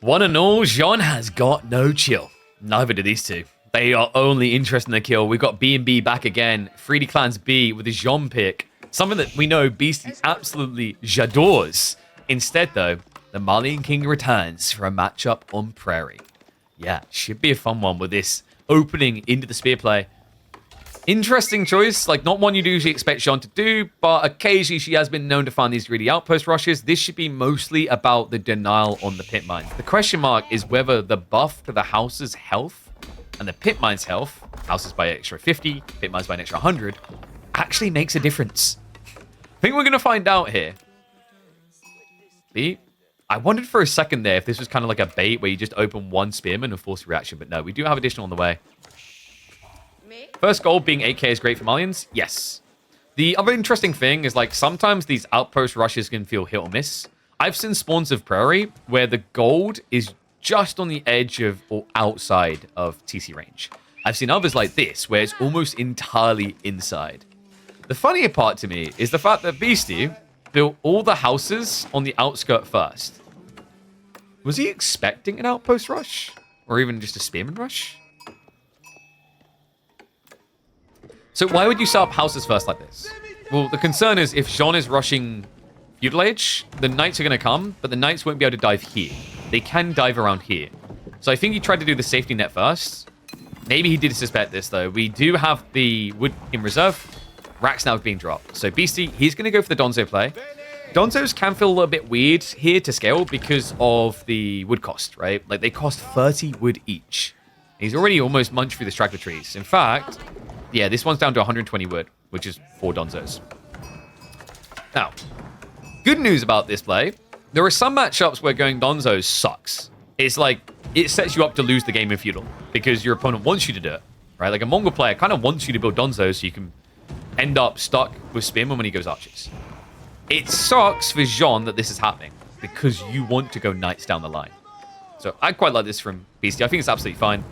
One and all, Jeanne has got no chill. Neither do these two. They are only interested in the kill. We've got B&B back again. 3D Clans B with a Jeanne pick. Something that we know Beastie absolutely j'adores. Instead, though, the Malian King returns for a matchup on Prairie. Yeah, should be a fun one with this opening into the spear play. Interesting choice, like not one you'd usually expect Jeanne to do, but occasionally she has been known to find these greedy outpost rushes. This should be mostly about the denial on the pit mines. The question mark is whether the buff to the house's health and the pit mines health, houses by an extra 50, pit mines by an extra 100, actually makes a difference. I think we're going to find out here. I wondered for a second there if this was kind of like a bait where you just open one spearman and force a reaction, but no, we do have additional on the way. First goal being 8k is great for Malians. Yes. The other interesting thing is like sometimes these outpost rushes can feel hit or miss. I've seen spawns of Prairie where the gold is just on the edge of or outside of TC range. I've seen others like this where it's almost entirely inside. The funnier part to me is the fact that Beastie built all the houses on the outskirt first. Was he expecting an outpost rush? Or even just a spearman rush? So why would you set up houses first like this? Well, the concern is if Jeanne is rushing feudal age, the knights are going to come, but the knights won't be able to dive here. They can dive around here. So I think he tried to do the safety net first. Maybe he did suspect this, though. We do have the wood in reserve. Rack's now being dropped. So Beastie, he's going to go for the Donzo play. Donzos can feel a little bit weird here to scale because of the wood cost, right? Like, they cost 30 wood each. He's already almost munched through the straggler trees. In fact, yeah, this one's down to 120 wood, which is 4 Donzos. Now, good news about this play. There are some matchups where going Donzos sucks. It's like, it sets you up to lose the game in feudal because your opponent wants you to do it, right? Like a Mongol player kind of wants you to build Donzos so you can end up stuck with Spearman when he goes archers. It sucks for Jeanne that this is happening because you want to go knights down the line. So I quite like this from Beastie. I think it's absolutely fine.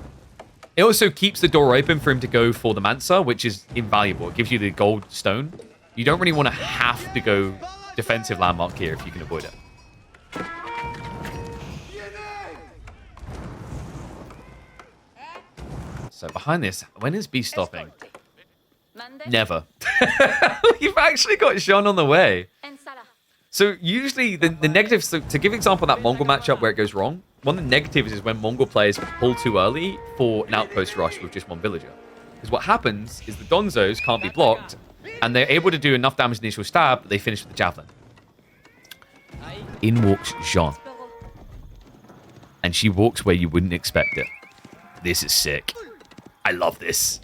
It also keeps the door open for him to go for the Mansa, which is invaluable. It gives you the gold stone. You don't really want to have to go defensive landmark here if you can avoid it. So behind this, when is B stopping? Never. You've actually got Jeanne on the way. So usually the negatives, so to give an example of that Mongol matchup where it goes wrong, one of the negatives is when Mongol players pull too early for an outpost rush with just one villager. Because what happens is the Donzos can't be blocked, and they're able to do enough damage in the initial stab that they finish with the javelin. In walks Jeanne. And she walks where you wouldn't expect it. This is sick. I love this.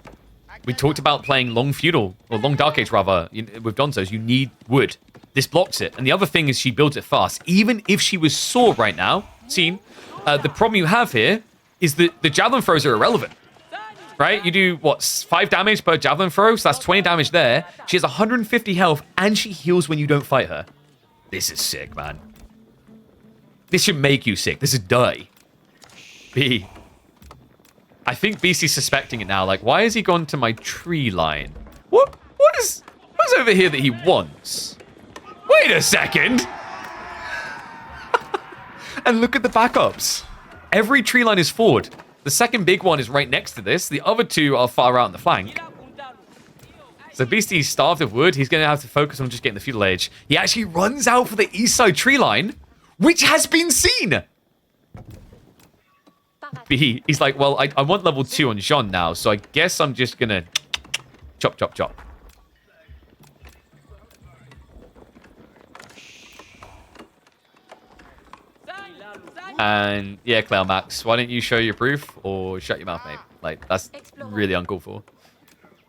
We talked about playing long feudal, or long dark age rather, with Donzos. You need wood. This blocks it. And the other thing is she builds it fast. Even if she was sore right now, the problem you have here is that the javelin throws are irrelevant. Right? You do, what, 5 damage per javelin throw? So that's 20 damage there. She has 150 health, and she heals when you don't fight her. This is sick, man. This should make you sick. This is die. B. I think BC's suspecting it now. Like, why has he gone to my tree line? What is over here that he wants? Wait a second. And look at the backups. Every tree line is forward. The second big one is right next to this. The other 2 are far out on the flank. So Beastie's starved of wood. He's going to have to focus on just getting the feudal age. He actually runs out for the east side tree line, which has been seen. B, he's like, well, I want level 2 on Jeanne now, so I guess I'm just going to chop, chop, chop. And yeah, Cloud Max, why don't you show your proof or shut your mouth, mate? Like, that's really uncalled for.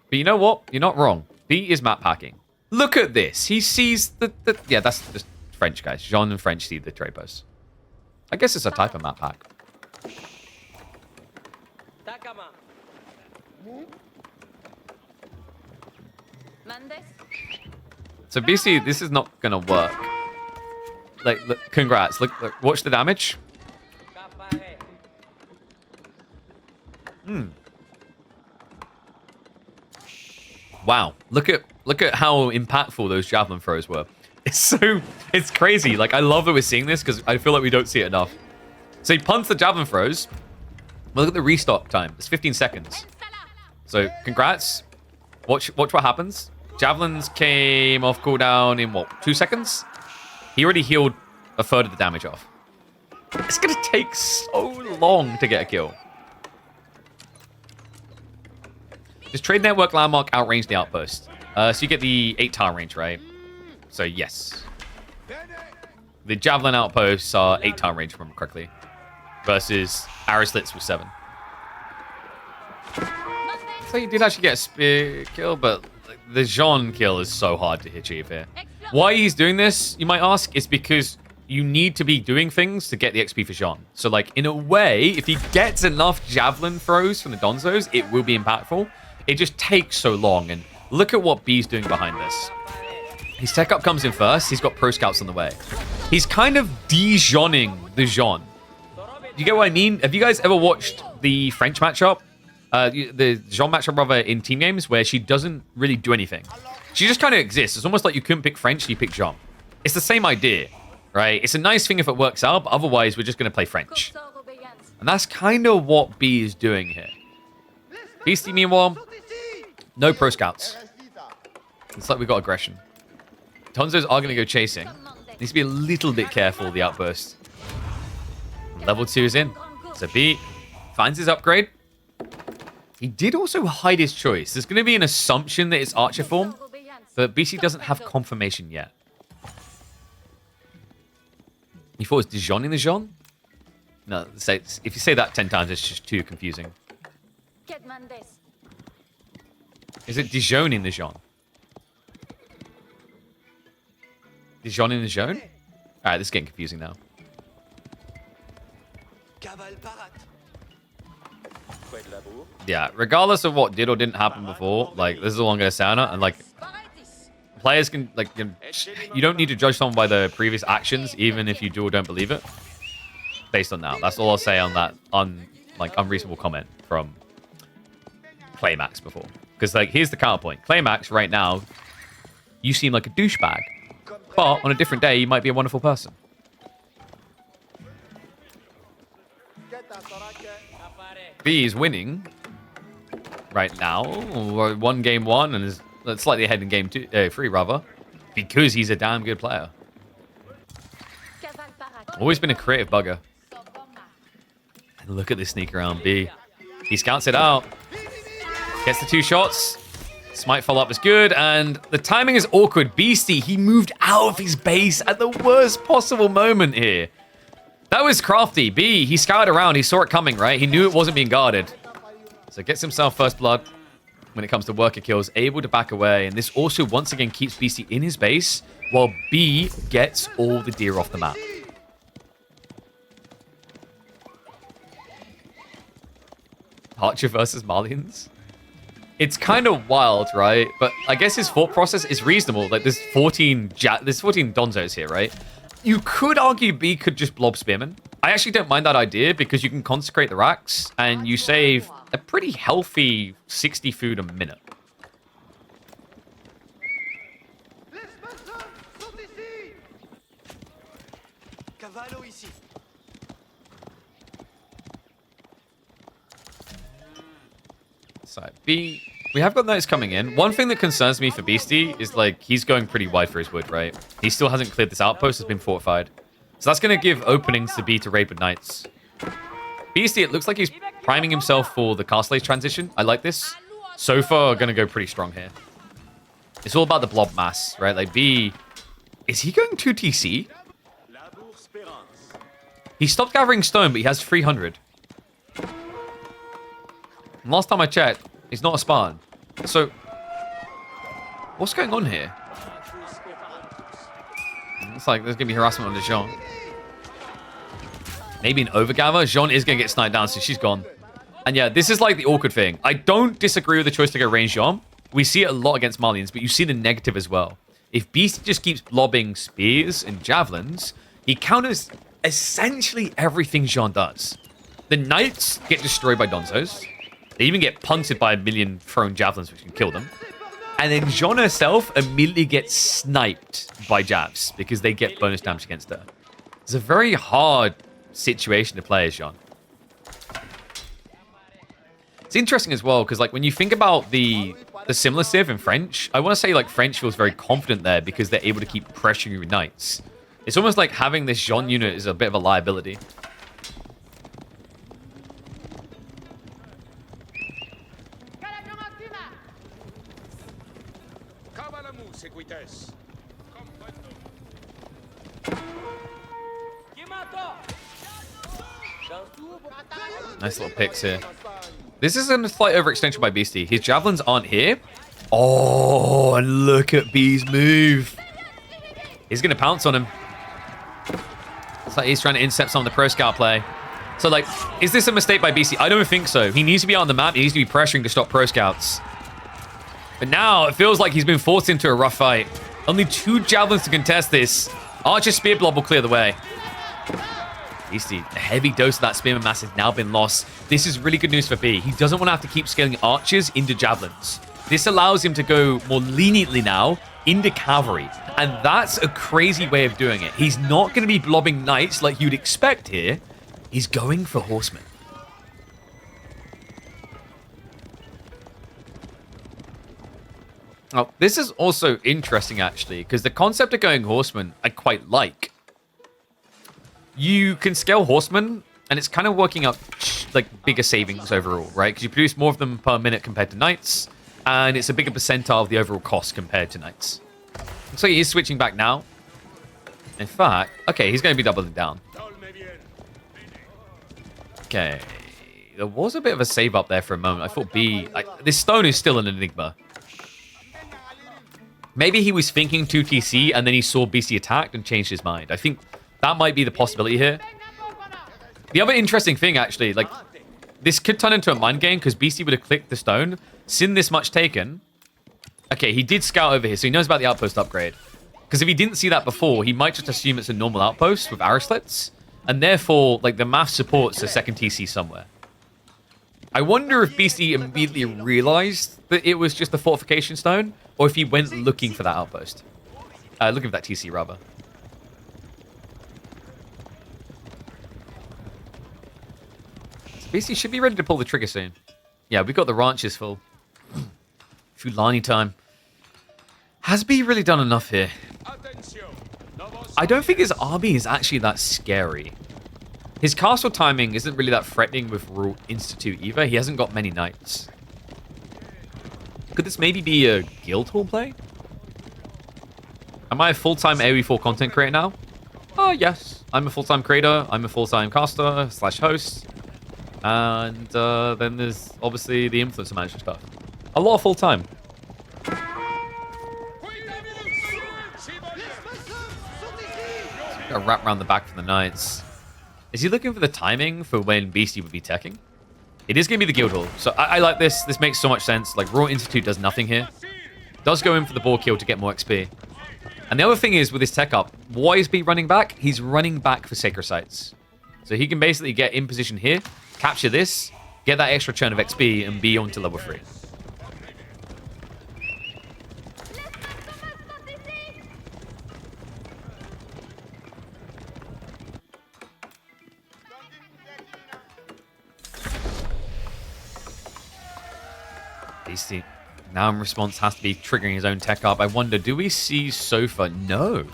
But you know what? You're not wrong. B is map hacking. Look at this. He sees the yeah, that's just French, guys. Jeanne and French see the trade post. I guess it's a type of map hack. So BC, this is not gonna work. Like, look, congrats. Look, watch the damage. Wow. Look at how impactful those javelin throws were. It's crazy. Like, I love that we're seeing this because I feel like we don't see it enough. So he punts the javelin throws. Look at the restock time. It's 15 seconds. So congrats. Watch what happens. Javelins came off cooldown in what, 2 seconds? He already healed a third of the damage off. It's gonna take so long to get a kill. Does Trade Network Landmark outrange the outpost? So you get the 8-tower range, right? So yes. The Javelin outposts are 8-tower range, if I remember correctly. Versus arrow slits with 7. So you did actually get a spear kill, but the Jeanne kill is so hard to achieve here. Why he's doing this, you might ask, is because you need to be doing things to get the XP for Jeanne. So, like, in a way, if he gets enough javelin throws from the Donzos, it will be impactful. It just takes so long, and look at what B's doing behind this. His tech up comes in first. He's got pro scouts on the way. He's kind of de-Jeanning the Jeanne. Do you get what I mean? Have you guys ever watched the French matchup? The Jeanne matchup, rather, in team games, where she doesn't really do anything. She just kind of exists. It's almost like you couldn't pick French, and you pick Jeanne. It's the same idea, right? It's a nice thing if it works out, but otherwise, we're just going to play French. And that's kind of what B is doing here. Beastie, meanwhile, no pro scouts. It's like we've got aggression. Tonzos are going to go chasing. Needs to be a little bit careful of the outburst. Level 2 is in. So B finds his upgrade. He did also hide his choice. There's going to be an assumption that it's Archer form, but BC doesn't have confirmation yet. You thought it was Dijon in the Jeanne? No, if you say that 10 times, it's just too confusing. Is it Dijon in the Jeanne? Dijon in the Jeanne? Alright, this is getting confusing now. Yeah, regardless of what did or didn't happen before, like, this is all I'm going to say on it, and, like, players can, like, you don't need to judge someone by their previous actions, even if you do or don't believe it, based on that. That's all I'll say on that, unreasonable comment from Claymax before. Because, like, here's the counterpoint. Claymax, right now, you seem like a douchebag, but on a different day, you might be a wonderful person. B is winning right now. 1 game 1 and is slightly ahead in game 3 rather, because he's a damn good player. Always been a creative bugger. And look at this sneak around B. He scouts it out. Gets the 2 shots. Smite follow-up is good, and the timing is awkward. Beastie, he moved out of his base at the worst possible moment here. That was crafty. B, he scouted around. He saw it coming, right? He knew it wasn't being guarded. So gets himself first blood when it comes to worker kills. Able to back away. And this also, once again, keeps BC in his base while B gets all the deer off the map. Archer versus Malians. It's kind of wild, right? But I guess his thought process is reasonable. Like, there's 14 Donzos here, right? You could argue B could just blob Spearman. I actually don't mind that idea because you can consecrate the racks and you save a pretty healthy 60 food a minute. So B, we have got those coming in. One thing that concerns me for Beastie is, like, he's going pretty wide for his wood, right? He still hasn't cleared this outpost. It's been fortified. So that's going to give openings to B to raid with knights. Beastie, it looks like he's priming himself for the Castle Age transition. I like this. So far, going to go pretty strong here. It's all about the blob mass, right? Like, B, is he going 2 TC? He stopped gathering stone, but he has 300. And last time I checked, he's not a Spartan. So, what's going on here? It's like there's going to be harassment on the Jeanne. Maybe an overgather. Jeanne is going to get sniped down, so she's gone. And yeah, this is like the awkward thing. I don't disagree with the choice to go range Jeanne. We see it a lot against Malians, but you see the negative as well. If Beast just keeps lobbing spears and javelins, he counters essentially everything Jeanne does. The knights get destroyed by Donzos. They even get punted by a million thrown javelins, which can kill them. And then Jeanne herself immediately gets sniped by jabs because they get bonus damage against her. It's a very hard situation to play as Jeanne. It's interesting as well, because like when you think about the similar civ in French, I want to say like French feels very confident there because they're able to keep pressuring your knights. It's almost like having this Jeanne unit is a bit of a liability. Nice little picks here. This is a slight overextension by Beastie. His javelins aren't here. Oh, and look at B's move. He's going to pounce on him. It's like he's trying to intercept some of the pro scout play. So, like, is this a mistake by BC? I don't think so. He needs to be on the map. He needs to be pressuring to stop pro scouts. But now it feels like he's been forced into a rough fight. Only 2 javelins to contest this. Archer's spear blob will clear the way. Beastie, a heavy dose of that spearman mass has now been lost. This is really good news for B. He doesn't want to have to keep scaling archers into javelins. This allows him to go more leniently now into cavalry. And that's a crazy way of doing it. He's not going to be blobbing knights like you'd expect here. He's going for horsemen. Now, this is also interesting, actually, because the concept of going horsemen I quite like. You can scale horsemen, and it's kind of working out like bigger savings overall, right? Because you produce more of them per minute compared to knights, and it's a bigger percentile of the overall cost compared to knights. So he is switching back now. In fact, okay, he's going to be doubling down. Okay, there was a bit of a save up there for a moment. I thought B, this stone is still an enigma. Maybe he was thinking 2TC and then he saw BC attacked and changed his mind. I think that might be the possibility here. The other interesting thing, actually, like, this could turn into a mind game because BC would have clicked the stone, seen this much taken. Okay, he did scout over here, so he knows about the outpost upgrade. Because if he didn't see that before, he might just assume it's a normal outpost with arrow slits. And therefore, like, the math supports a second TC somewhere. I wonder if BC immediately realized that it was just a fortification stone, or if he went looking for that outpost. Looking for that TC, rather. BC should be ready to pull the trigger soon. Yeah, we've got the ranches full. Fulani time. Has B really done enough here? I don't think his army is actually that scary. His castle timing isn't really that threatening with Royal Institute either. He hasn't got many knights. Could this maybe be a guild hall play? Am I a full-time AoE4 content creator now? Oh, yes. I'm a full-time creator. I'm a full-time caster / host. And then there's obviously the influencer manager stuff. A lot of full-time. Got to wrap around the back for the knights. Is he looking for the timing for when Beastie would be teching? It is going to be the guild hall. So I like this. This makes so much sense. Like, Royal Institute does nothing here. Does go in for the ball kill to get more XP. And the other thing is, with his tech up, why is B running back? He's running back for Sacred Sites. So he can basically get in position here, capture this, get that extra churn of XP, and be on to level 3. Beastie, now in response, has to be triggering his own tech up. I wonder, do we see Sofa? No.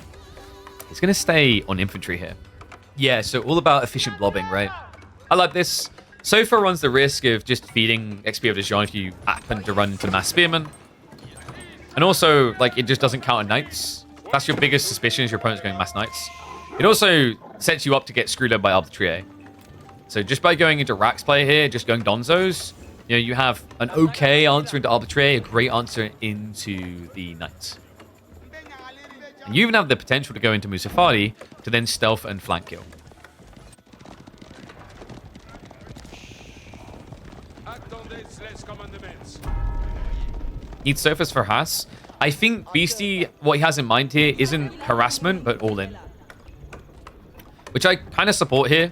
He's going to stay on infantry here. Yeah, so all about efficient blobbing, right? I like this. Sofa runs the risk of just feeding XP over to Jeanne if you happen to run into mass spearmen. And also, like, it just doesn't counter knights. That's your biggest suspicion, is your opponent's going mass knights. It also sets you up to get screwed up by arbitrary. So just by going into Rax play here, just going Donzos, you know, you have an okay answer into arbitrary, a great answer into the knights. And you even have the potential to go into Musafari to then stealth and flank kill. Need surface for Haas. I think Beastie, what he has in mind here isn't harassment, but all in. Which I kind of support here.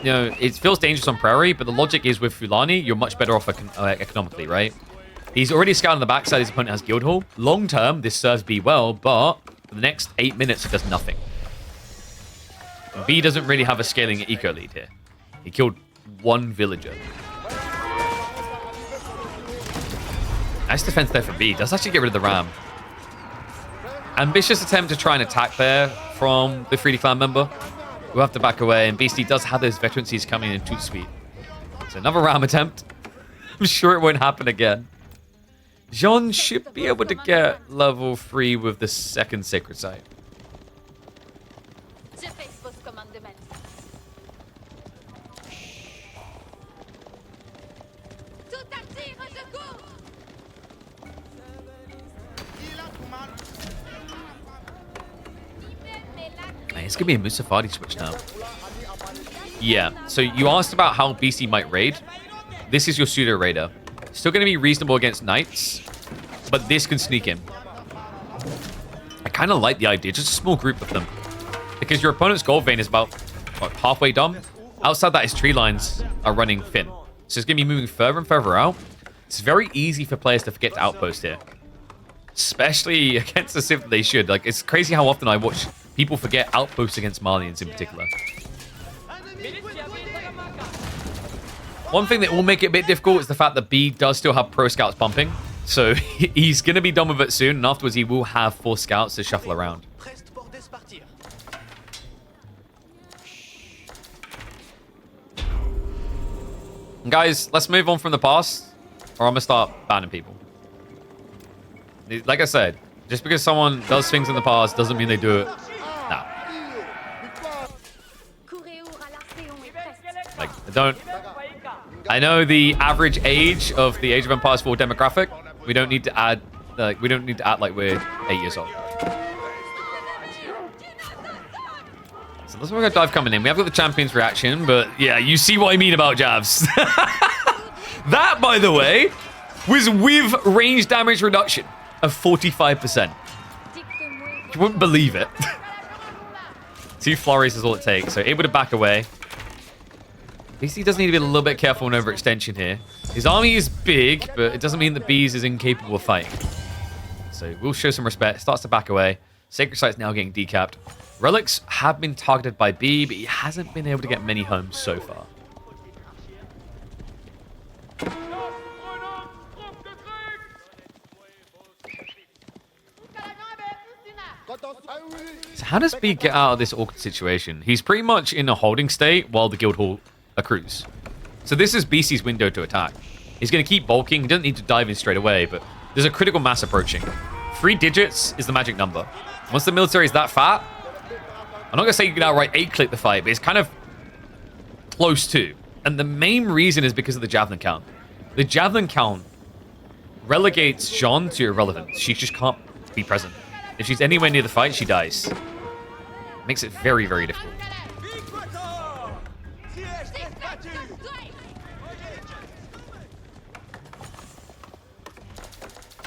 You know, it feels dangerous on Prairie, but the logic is with Fulani, you're much better off economically, right? He's already scouted on the backside, his opponent has Guildhall. Long term, this serves B well, but for the next 8 minutes, it does nothing. B doesn't really have a scaling eco lead here. He killed one villager. Nice defense there for B. Does actually get rid of the ram. Ambitious attempt to try and attack there from the 3D clan member. We'll have to back away, and Beastie does have those veterancies coming in too sweet. So another ram attempt. I'm sure it won't happen again. Jeanne should be able to get level 3 with the second sacred site. It's going to be a Musafadi switch now. Yeah, so you asked about how BC might raid. This is your pseudo raider. Still going to be reasonable against knights, but this can sneak in. I kind of like the idea, just a small group of them. Because your opponent's gold vein is about what, halfway done. Outside that, his tree lines are running thin. So it's going to be moving further and further out. It's very easy for players to forget to outpost here. Especially against the Civ that they should. Like, it's crazy how often I watch people forget outposts against Malians in particular. One thing that will make it a bit difficult is the fact that B does still have pro scouts bumping. So he's going to be done with it soon, and afterwards he will have 4 scouts to shuffle around. And guys, let's move on from the past, or I'm going to start banning people. Like I said, just because someone does things in the past doesn't mean they do it now. Like, I know the average age of the Age of Empires 4 demographic. We don't need to add, we don't need to act like we're 8 years old. So that's why we got dive coming in. We have got the champion's reaction, but yeah, you see what I mean about jabs. That, by the way, was with range damage reduction of 45%. You wouldn't believe it. 2 flurries is all it takes, so able to back away. BC does need to be a little bit careful on overextension here. His army is big, but it doesn't mean that Bees is incapable of fighting. So we'll show some respect. Starts to back away. Sacred Site's now getting decapped. Relics have been targeted by B, but he hasn't been able to get many homes so far. So how does B get out of this awkward situation? He's pretty much in a holding state while the guild hall accrues. So this is BC's window to attack. He's going to keep bulking. He doesn't need to dive in straight away, but there's a critical mass approaching. 3 digits is the magic number. Once the military is that fat, I'm not going to say you can outright 8-click the fight, but it's kind of close to. And the main reason is because of the javelin count. The javelin count relegates Jeanne to irrelevance. She just can't be present. If she's anywhere near the fight, she dies. Makes it very, very difficult.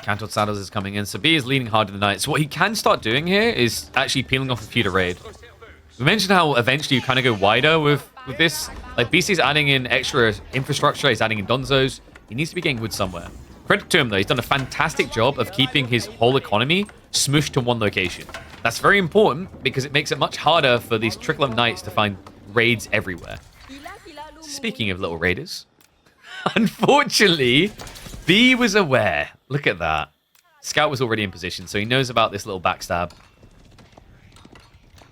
Cantor Saddles is coming in, so B is leaning hard to the knight. So what he can start doing here is actually peeling off a few to raid. We mentioned how eventually you kind of go wider with this. Like, BC's adding in extra infrastructure, he's adding in Donzos. He needs to be getting wood somewhere. Credit to him, though. He's done a fantastic job of keeping his whole economy smushed to one location. That's very important because it makes it much harder for these trickle-up knights to find raids everywhere. Speaking of little raiders, unfortunately, B was aware. Look at that. Scout was already in position, so he knows about this little backstab.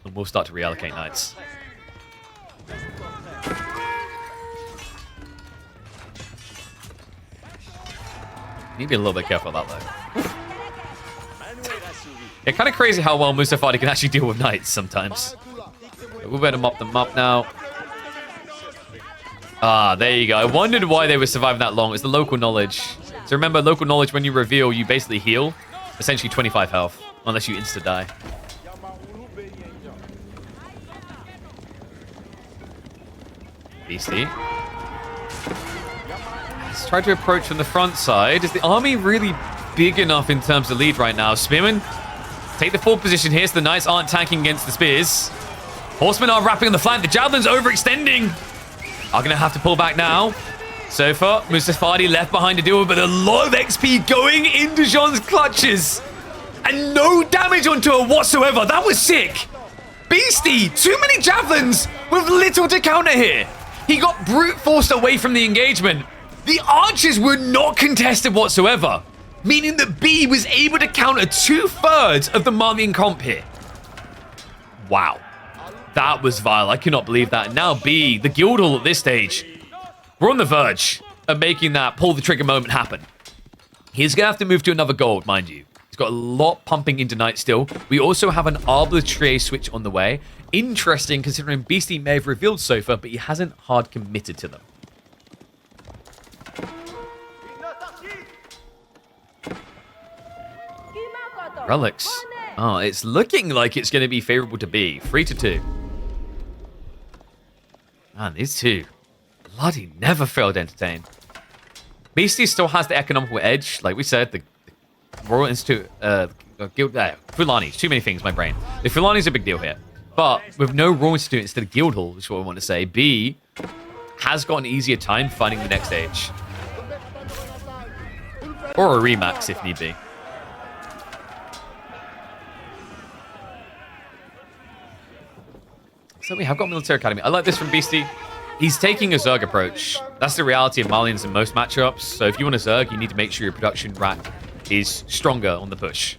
And we'll start to reallocate knights. Need to be a little bit careful of that, though. Yeah, kind of crazy how well Musafadi can actually deal with knights sometimes. We'll better mop them up now. Ah, there you go. I wondered why they were surviving that long. It's the local knowledge. So remember, local knowledge, when you reveal, you basically heal. Essentially 25 health, unless you insta-die. BC. Let's try to approach from the front side. Is the army really big enough in terms of lead right now? Spearmen take the full position here, so the knights aren't tanking against the spears. Horsemen are wrapping on the flank. The javelins overextending. Are going to have to pull back now. So far, Musafadi left behind to deal with, but a lot of XP going into Jeanne's clutches. And no damage onto her whatsoever. That was sick. Beastie, too many javelins with little to counter here. He got brute forced away from the engagement. The archers were not contested whatsoever, meaning that B was able to counter 2/3 of the Malian comp here. Wow. That was vile. I cannot believe that. Now B, the Guildhall at this stage, we're on the verge of making that pull the trigger moment happen. He's going to have to move to another gold, mind you. He's got a lot pumping into Knight still. We also have an arbitrary switch on the way. Interesting, considering Beastie may have revealed Sofa, but he hasn't hard committed to them. Relics. Oh, it's looking like it's going to be favorable to B. 3-2. Man, these two bloody never failed to entertain. Beastie still has the economical edge. Like we said, the Royal Institute, Guild, Fulani's. Too many things, my brain. The Fulani's a big deal here. But with no Royal Institute instead of Guildhall, which is what we want to say, B has got an easier time finding the next stage. Or a remax if need be. So we have got Military Academy. I like this from Beastie. He's taking a Zerg approach. That's the reality of Malians in most matchups. So if you want a Zerg, you need to make sure your production rack is stronger on the push.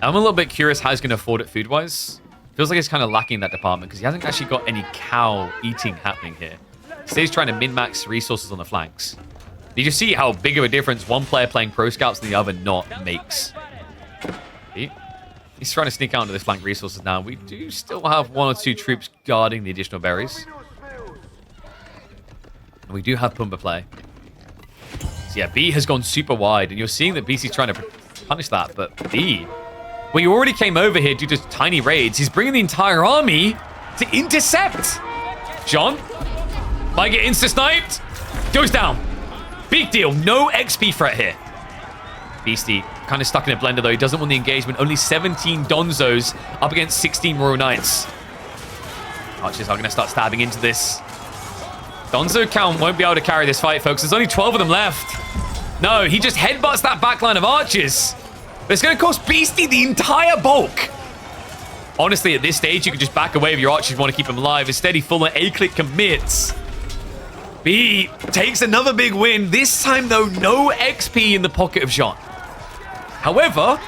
I'm a little bit curious how he's going to afford it food-wise. Feels like he's kind of lacking in that department because he hasn't actually got any cow eating happening here. Stays trying to min-max resources on the flanks. You just see how big of a difference one player playing Pro Scouts and the other not makes. He's trying to sneak out into the flank resources now. We do still have 1 or 2 troops guarding the additional berries. And we do have Pumbaa play. So yeah, B has gone super wide, and you're seeing that BC's trying to punish that, but B, well, you already came over here due to tiny raids. He's bringing the entire army to intercept. Jeanne might get insta-sniped. Goes down. Big deal. No XP threat here. Beastie kind of stuck in a blender, though. He doesn't want the engagement. Only 17 Donzos up against 16 Royal Knights. Archers are going to start stabbing into this. Donzo count won't be able to carry this fight, folks. There's only 12 of them left. No, he just headbutts that backline of archers. But it's going to cost Beastie the entire bulk. Honestly, at this stage, you could just back away if your archers if you want to keep him alive. Instead, he full A-click commits. B takes another big win. This time, though, no XP in the pocket of Jeanne. However,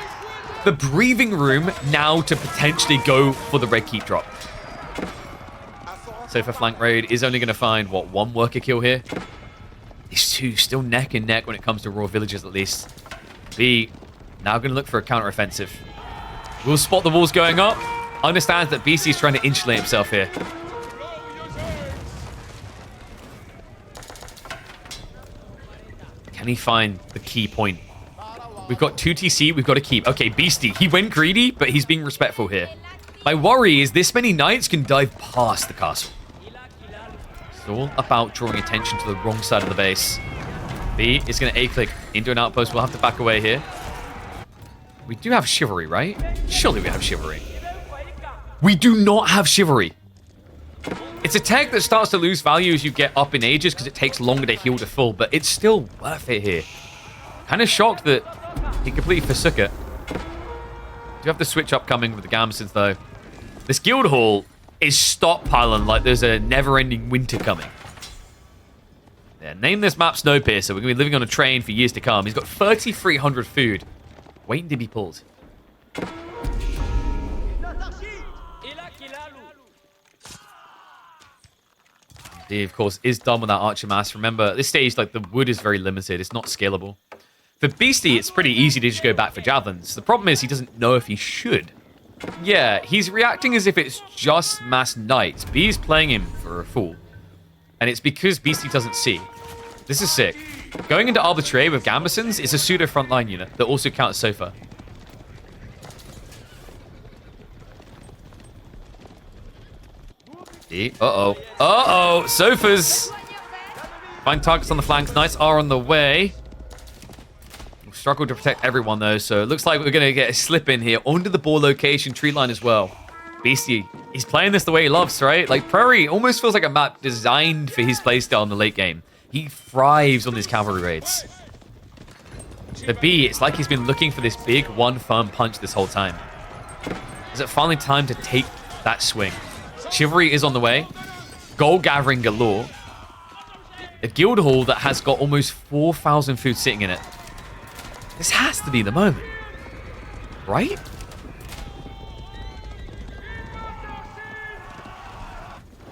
the breathing room now to potentially go for the red keep drop. So for flank raid is only going to find, what, 1 worker kill here? These two still neck and neck when it comes to raw villagers, at least. B now going to look for a counter-offensive. We'll spot the walls going up. Understands that BC is trying to insulate himself here. Can he find the key point? We've got 2 TC, we've got to keep. Okay, Beastie, he went greedy, but he's being respectful here. My worry is this many knights can dive past the castle. It's all about drawing attention to the wrong side of the base. B is going to A-click into an outpost. We'll have to back away here. We do have Chivalry, right? Surely we have Chivalry. We do not have Chivalry. It's a tech that starts to lose value as you get up in ages because it takes longer to heal to full, but it's still worth it here. Kind of shocked that he completely forsook it. Do have the switch up coming with the Gambesons, though. This Guildhall is stockpiling like there's a never-ending winter coming. Yeah, name this map Snowpiercer. We're going to be living on a train for years to come. He's got 3,300 food waiting to be pulled. He, of course, is done with that archer mass. Remember, at this stage, like, the wood is very limited. It's not scalable. For Beastie, it's pretty easy to just go back for javelins. The problem is he doesn't know if he should. Yeah, he's reacting as if it's just mass knights. B is playing him for a fool. And it's because Beastie doesn't see. This is sick. Going into Arbitrary with Gambesons is a pseudo frontline unit that also counts Sofa. Uh-oh. Uh-oh! Sofas! Find targets on the flanks. Knights are on the way. We'll struggle to protect everyone, though, so it looks like we're going to get a slip in here onto the ball location, tree line as well. Beastie, he's playing this the way he loves, right? Like, Prairie almost feels like a map designed for his playstyle in the late game. He thrives on these cavalry raids. The B, it's like he's been looking for this big one firm punch this whole time. Is it finally time to take that swing. Chivalry is on the way. Gold gathering galore. A guild hall that has got almost 4,000 food sitting in it. This has to be the moment. Right?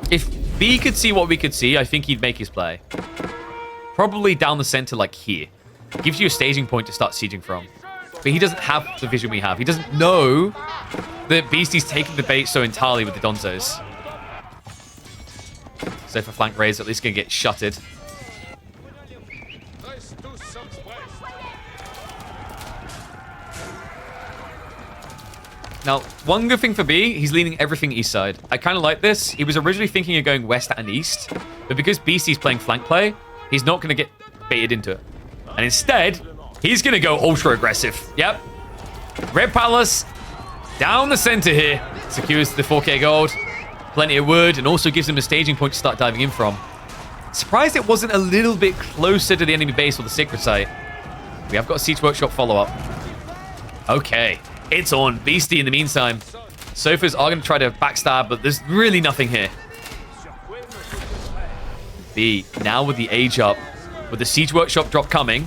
If B could see what we could see, I think he'd make his play. Probably down the center like here. Gives you a staging point to start sieging from. But he doesn't have the vision we have. He doesn't know that Beastie's taking the bait so entirely with the Donzos. So for flank raids, at least going to get shutted. Now, one good thing for B, he's leaning everything east side. I kind of like this. He was originally thinking of going west and east, but because Beastie's playing flank play, he's not going to get baited into it. And instead, he's going to go ultra aggressive. Yep. Red Palace down the center here. Secures the 4k gold. Plenty of wood, and also gives him a staging point to start diving in from. Surprised it wasn't a little bit closer to the enemy base or the secret site. We have got a Siege Workshop follow-up. Okay. It's on. Beastie in the meantime. Sofas are going to try to backstab, but there's really nothing here. B, now with the age up, with the Siege Workshop drop coming,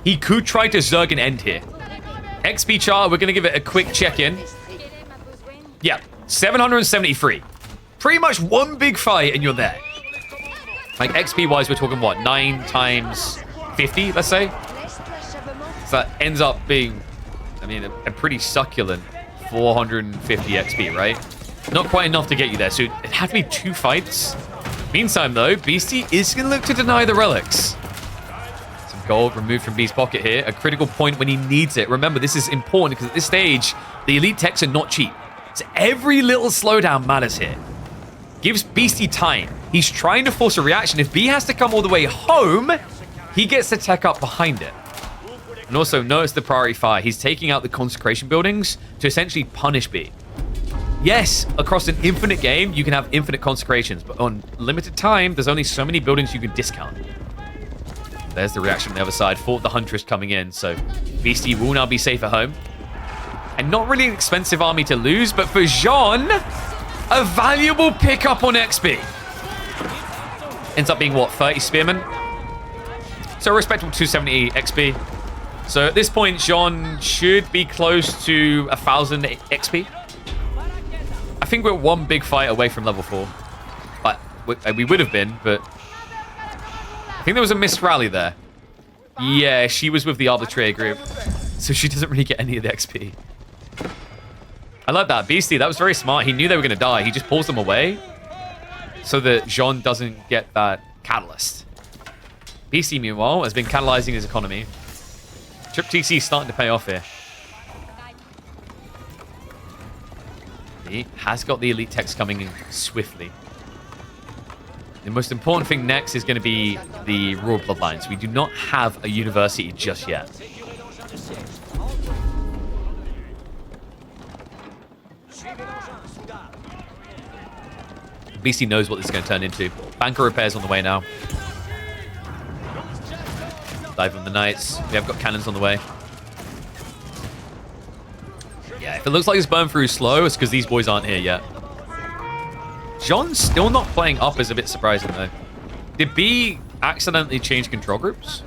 he could try to Zerg and end here. XP chart, we're going to give it a quick check-in. Yeah, 773. Pretty much one big fight and you're there. Like XP-wise, we're talking what? 9 times 50, let's say? So that ends up being... I mean, a pretty succulent 450 XP, right? Not quite enough to get you there, so it had to be 2 fights. Meantime, though, Beastie is going to look to deny the relics. Some gold removed from B's pocket here. A critical point when he needs it. Remember, this is important because at this stage, the elite techs are not cheap. So every little slowdown matters here. Gives Beastie time. He's trying to force a reaction. If B has to come all the way home, he gets the tech up behind it. And also, notice the priority fire. He's taking out the consecration buildings to essentially punish B. Yes, across an infinite game, you can have infinite consecrations, but on limited time, there's only so many buildings you can discount. There's the reaction on the other side. Fought the Huntress coming in, so Beastie will now be safe at home. And not really an expensive army to lose, but for Jeanne, a valuable pickup on XP. Ends up being, what, 30 Spearmen? So a respectable 270 XP. So at this point, Jeanne should be close to 1,000 XP. I think we're one big fight away from level 4. But we would have been, but I think there was a missed rally there. Yeah, she was with the arbitrator group, so she doesn't really get any of the XP. I like that. Beastie, that was very smart. He knew they were going to die. He just pulls them away so that Jeanne doesn't get that catalyst. Beastie, meanwhile, has been catalyzing his economy. Trip TC starting to pay off here. He has got the elite techs coming in swiftly. The most important thing next is going to be the royal bloodlines. We do not have a university just yet. Beastie knows what this is going to turn into. Banker repairs on the way now. Dive on the knights. We have got cannons on the way. Yeah, if it looks like it's burned through slow, it's because these boys aren't here yet. Jeanne's still not playing up is a bit surprising, though. Did B accidentally change control groups?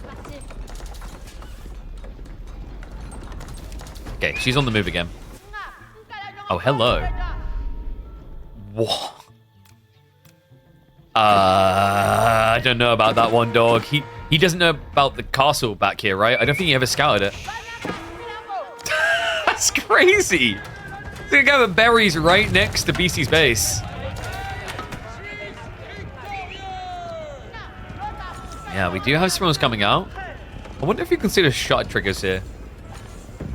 Okay, she's on the move again. Oh, hello. Whoa. I don't know about that one, dog. He doesn't know about the castle back here, right? I don't think he ever scouted it. That's crazy. They got the berries right next to Beastie's base. Yeah, we do have Springwalls coming out. I wonder if you consider shot triggers here.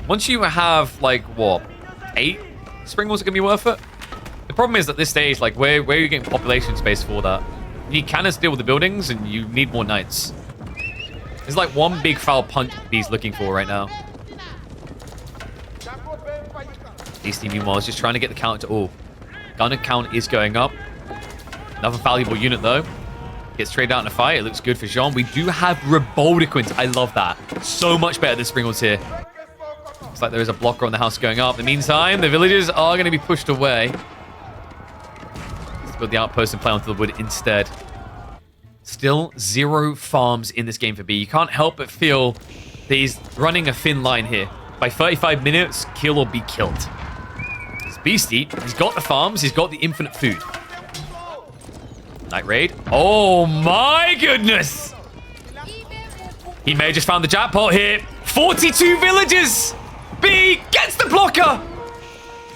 Once you have, like, what, 8 Springwalls are going to be worth it? The problem is at this stage, like, where are you getting population space for that? You need cannons to deal with the buildings, and you need more knights. It's like one big foul punch he's looking for right now. Beastie, meanwhile, is just trying to get the count to all. Gunner count is going up. Another valuable unit, though. Gets traded out in a fight. It looks good for Jeanne. We do have Reboldiquins. I love that. So much better than Springwalls here. Looks like there is a blocker on the house going up. In the meantime, the villagers are going to be pushed away. to build the outpost and play onto the wood instead. Still 0 farms in this game for B. You can't help but feel that he's running a thin line here. By 35 minutes, kill or be killed. It's Beastie. He's got the farms. He's got the infinite food. Night raid. Oh my goodness! He may have just found the jackpot here. 42 villagers! B gets the blocker!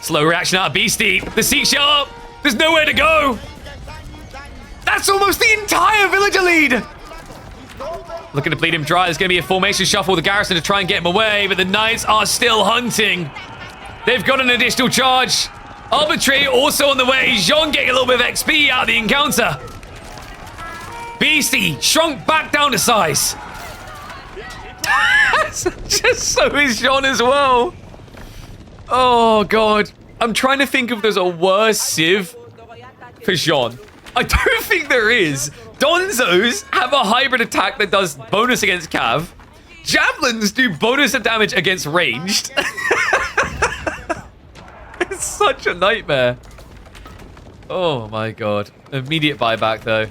Slow reaction out of Beastie. The seat sharp. There's nowhere to go. That's almost the entire villager lead. Looking to bleed him dry. There's going to be a formation shuffle with the garrison to try and get him away, but the knights are still hunting. They've got an additional charge. Arbitrary also on the way. Jeanne getting a little bit of XP out of the encounter. Beastie shrunk back down to size. Just so is Jeanne as well. Oh, God. I'm trying to think if there's a worse civ for Jeanne. I don't think there is. Donzos have a hybrid attack that does bonus against cav. Javelins do bonus of damage against ranged. It's such a nightmare. Oh, my God. Immediate buyback, though.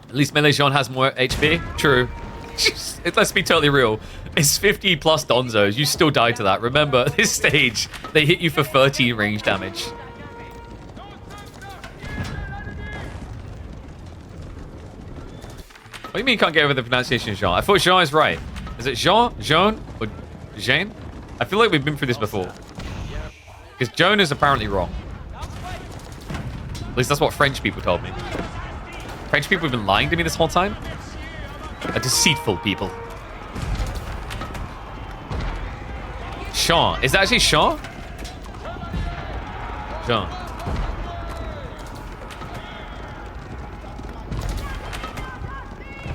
At least melee Jeanne has more HP. True. Let's be totally real. It's 50 plus Donzos. You still die to that. Remember, at this stage, they hit you for 13 range damage. What do you mean you can't get over the pronunciation of Jeanne? I thought Jeanne is right. Is it Jeanne? Jeanne? Or Jeanne? I feel like we've been through this before. Because Jeanne is apparently wrong. At least that's what French people told me. French people have been lying to me this whole time? A deceitful people. Jeanne. Is that actually Jeanne? Jeanne.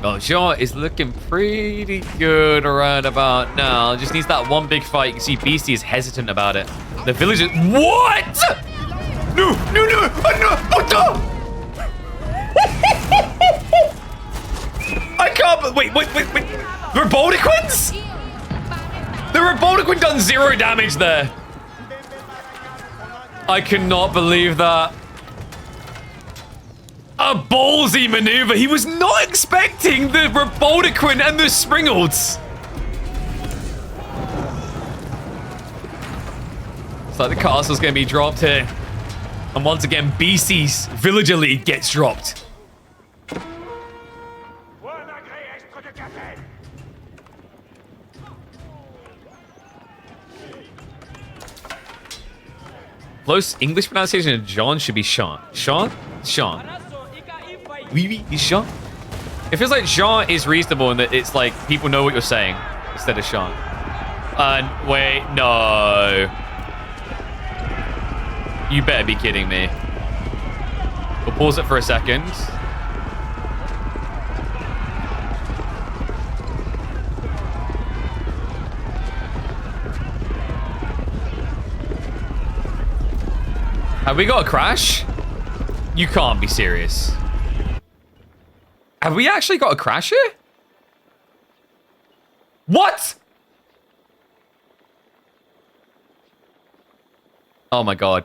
Oh, Jeanne is looking pretty good right about now. Just needs that one big fight. You can see Beastie is hesitant about it. The villagers... What? No, no, no. What the? I can't... Wait. The Reboldiquins? The Reboldiquin done 0 damage there. I cannot believe that. A ballsy maneuver. He was not expecting the Reboldiquin and the Springalds. It's like the castle's going to be dropped here. And once again, BC's villager lead gets dropped. Close English pronunciation of Jeanne should be Sean. Sean? Sean. Oui, it's Sean. It feels like Jean is reasonable in that it's like people know what you're saying instead of Sean. Wait, no. You better be kidding me. We'll pause it for a second. Have we got a crash? You can't be serious. Have we actually got a crash here? What? Oh my god.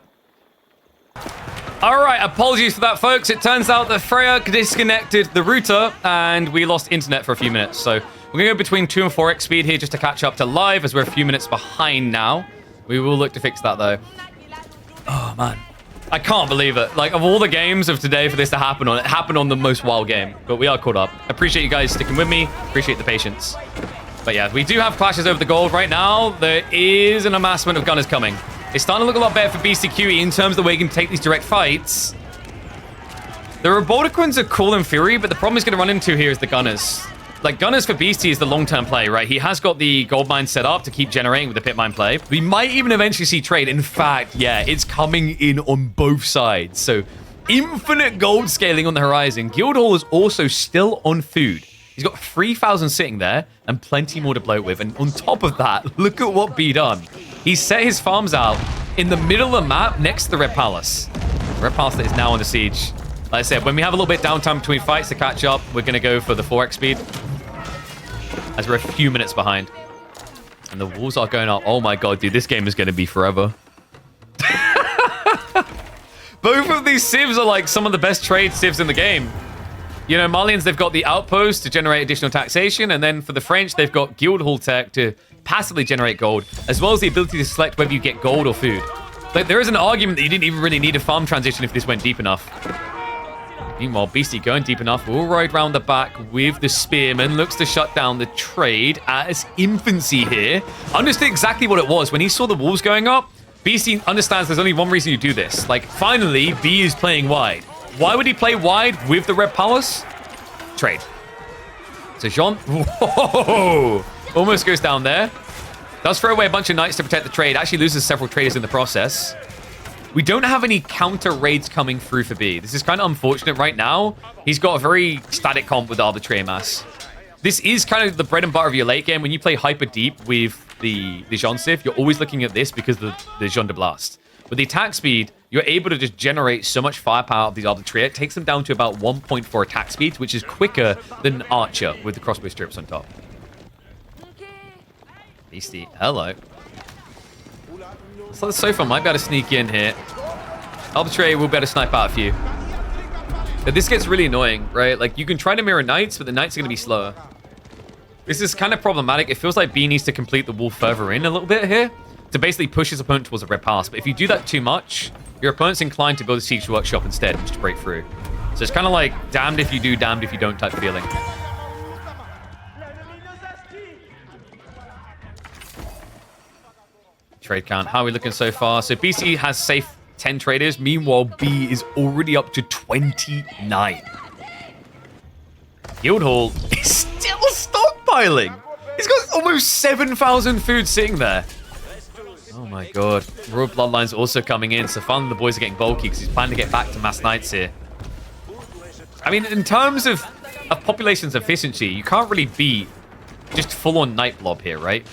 Alright, apologies for that, folks. It turns out that Freya disconnected the router and we lost internet for a few minutes. So we're going to go between 2 and 4x speed here just to catch up to live as we're a few minutes behind now. We will look to fix that though. Oh man. I can't believe it. Like, of all the games of today for this to happen on, it happened on the most wild game. But we are caught up. Appreciate you guys sticking with me. Appreciate the patience. But yeah, we do have clashes over the gold right now. There is an amassment of gunners coming. It's starting to look a lot better for BCQE in terms of the way you can take these direct fights. The Reboldiquins are cool in theory, but the problem he's going to run into here is the gunners. Like, gunners for Beastie is the long-term play, right? He has got the gold mine set up to keep generating with the pit mine play. We might even eventually see trade. In fact, yeah, it's coming in on both sides. So, infinite gold scaling on the horizon. Guildhall is also still on food. He's got 3,000 sitting there and plenty more to bloat with. And on top of that, look at what B done. He set his farms out in the middle of the map next to the Red Palace. Red Palace that is now under siege. Like I said, when we have a little bit downtime between fights to catch up, we're going to go for the 4x speed. As we're a few minutes behind. And the walls are going up. Oh my god, dude, this game is going to be forever. Both of these civs are like some of the best trade civs in the game. You know, Malians, they've got the outpost to generate additional taxation, and then for the French, they've got guild hall tech to passively generate gold, as well as the ability to select whether you get gold or food. Like, there is an argument that you didn't even really need a farm transition if this went deep enough. Meanwhile, Beastie going deep enough, will ride round the back with the Spearman, looks to shut down the trade at its infancy here. Understood exactly what it was. When he saw the walls going up, Beastie understands there's only one reason you do this. Like, finally, B is playing wide. Why would he play wide with the Red Palace? Trade. So Jeanne, whoa, almost goes down there. Does throw away a bunch of knights to protect the trade. Actually loses several traders in the process. We don't have any counter raids coming through for B. This is kind of unfortunate right now. He's got a very static comp with Arbitrary Mass. This is kind of the bread and butter of your late game. When you play hyper deep with the Jeanne Civ, you're always looking at this because of the Jeanne de Blast. With the attack speed, you're able to just generate so much firepower of these Arbitrary. It takes them down to about 1.4 attack speeds, which is quicker than Archer with the crossbow strips on top. Beastie, hello. So the Sofa might be able to sneak in here. Arbitrary will be able to snipe out a few. But this gets really annoying, right? Like, you can try to mirror Knights, but the Knights are going to be slower. This is kind of problematic. It feels like B needs to complete the wall further in a little bit here to basically push his opponent towards a red pass. But if you do that too much, your opponent's inclined to build a siege workshop instead and just break through. So it's kind of like damned if you do, damned if you don't type feeling. Trade count. How are we looking so far? So BC has safe 10 traders. Meanwhile, B is already up to 29. Guildhall is still stockpiling. He's got almost 7,000 food sitting there. Oh my god. Royal Bloodline's also coming in, so finally the boys are getting bulky because he's planning to get back to Mass Knights here. I mean, in terms of population's efficiency, you can't really beat just full-on Night Blob here, right?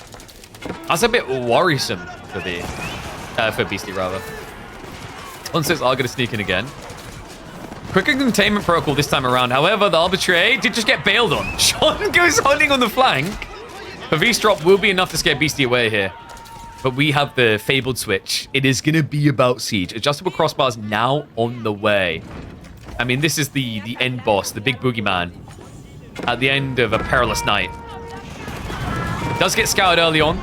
That's a bit worrisome for the for Beastie, rather. Tonsils are going to sneak in again. Quicker containment protocol this time around. However, the Arbitrary did just get bailed on. Sean goes hunting on the flank. The V-Strop will be enough to scare Beastie away here. But we have the fabled switch. It is going to be about siege. Adjustable crossbars now on the way. I mean, this is the end boss, the big boogeyman at the end of a perilous night. Does get scouted early on.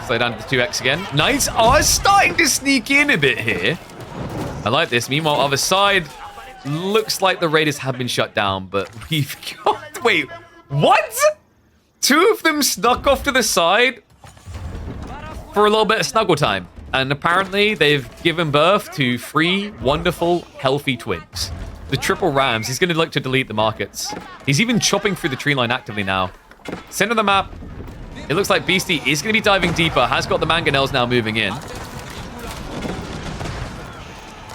Slow down to the 2x again. Knights are starting to sneak in a bit here. I like this. Meanwhile, other side, looks like the raiders have been shut down, but we've got... Wait, what? Two of them snuck off to the side for a little bit of snuggle time. And apparently they've given birth to 3 wonderful, healthy twins. The triple rams. He's going to look to delete the markets. He's even chopping through the tree line actively now. Center of the map. It looks like Beastie is going to be diving deeper. Has got the mangonels now moving in.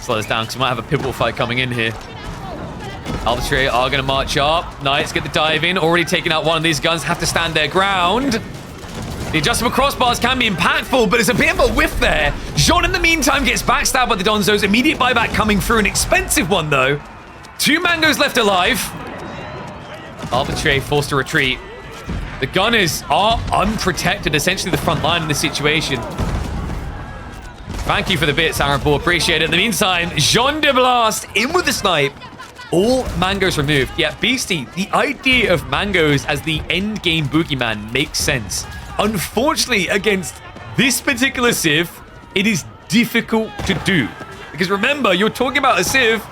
Slow this down because we might have a pivotal fight coming in here. Arbitrary are going to march up. Knights get the dive in. Already taking out one of these guns. Have to stand their ground. The adjustable crossbars can be impactful, but it's a bit of a whiff there. Jeanne, in the meantime, gets backstabbed by the Donzos. Immediate buyback coming through. An expensive one, though. 2 mangoes left alive. Arbitrary forced to retreat. The gunners are unprotected, essentially the front line in this situation. Thank you for the bits, Arabo. Appreciate it. In the meantime, Jeanne de Blast in with the snipe. All mangoes removed. Yeah, Beastie, the idea of mangoes as the end game boogeyman makes sense. Unfortunately, against this particular Civ, it is difficult to do. Because remember, you're talking about a Civ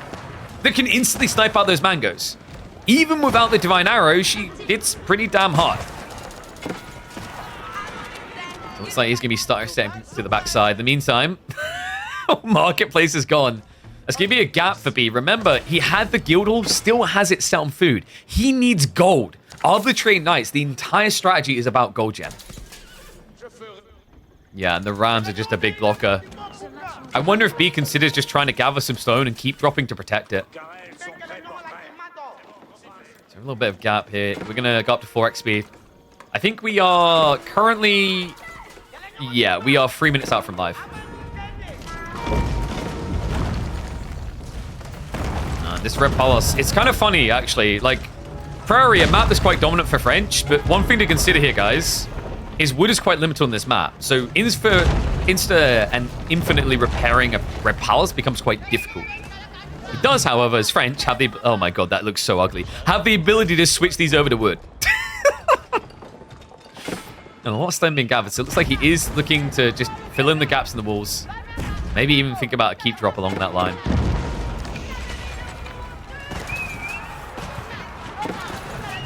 that can instantly snipe out those mangoes. Even without the Divine Arrow, it's pretty damn hard. Looks like he's going to be stepping to the backside. In the meantime, Marketplace is gone. That's going to be a gap for B. Remember, he had the Guildhall, still has it set on food. He needs gold. Arbitrary Knights, the entire strategy is about gold gem. Yeah, and the Rams are just a big blocker. I wonder if B considers just trying to gather some stone and keep dropping to protect it. So a little bit of gap here. We're going to go up to 4x speed. I think we are currently... Yeah, we are 3 minutes out from live. This Red Palace, it's kind of funny, actually. Like, Prairie, a map that's quite dominant for French, but one thing to consider here, guys, is wood is quite limited on this map. So insta and infinitely repairing a red palace becomes quite difficult. It does, however, as French, have the... Oh my god, that looks so ugly. Have the ability to switch these over to wood. And a lot of stone being gathered, so it looks like he is looking to just fill in the gaps in the walls. Maybe even think about a keep drop along that line.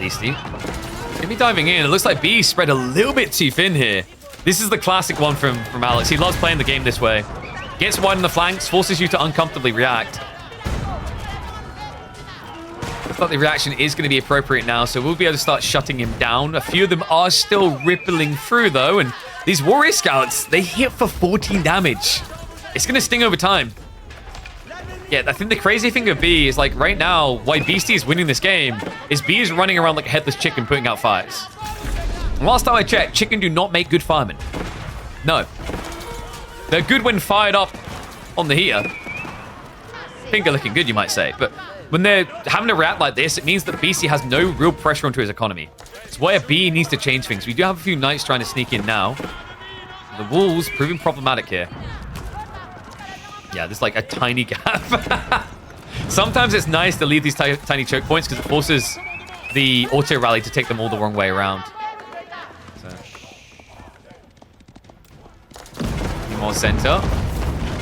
Beastie. Gonna be diving in. It looks like B spread a little bit too thin here. This is the classic one from Alex. He loves playing the game this way. Gets wide in the flanks, forces you to uncomfortably react. I thought the reaction is going to be appropriate now, so we'll be able to start shutting him down. A few of them are still rippling through, though, and these Warrior Scouts, they hit for 14 damage. It's going to sting over time. Yeah, I think the crazy thing of B is, like, right now, why Beastie is winning this game is B is running around like a headless chicken putting out fires. And last time I checked, chicken do not make good firemen. No. They're good when fired up on the heater. Finger looking good, you might say, but when they're having to react like this, it means that BC has no real pressure onto his economy. It's why a B needs to change things. We do have a few knights trying to sneak in now. The walls proving problematic here. Yeah, there's like a tiny gap. Sometimes it's nice to leave these tiny choke points because it forces the auto rally to take them all the wrong way around. So. More center.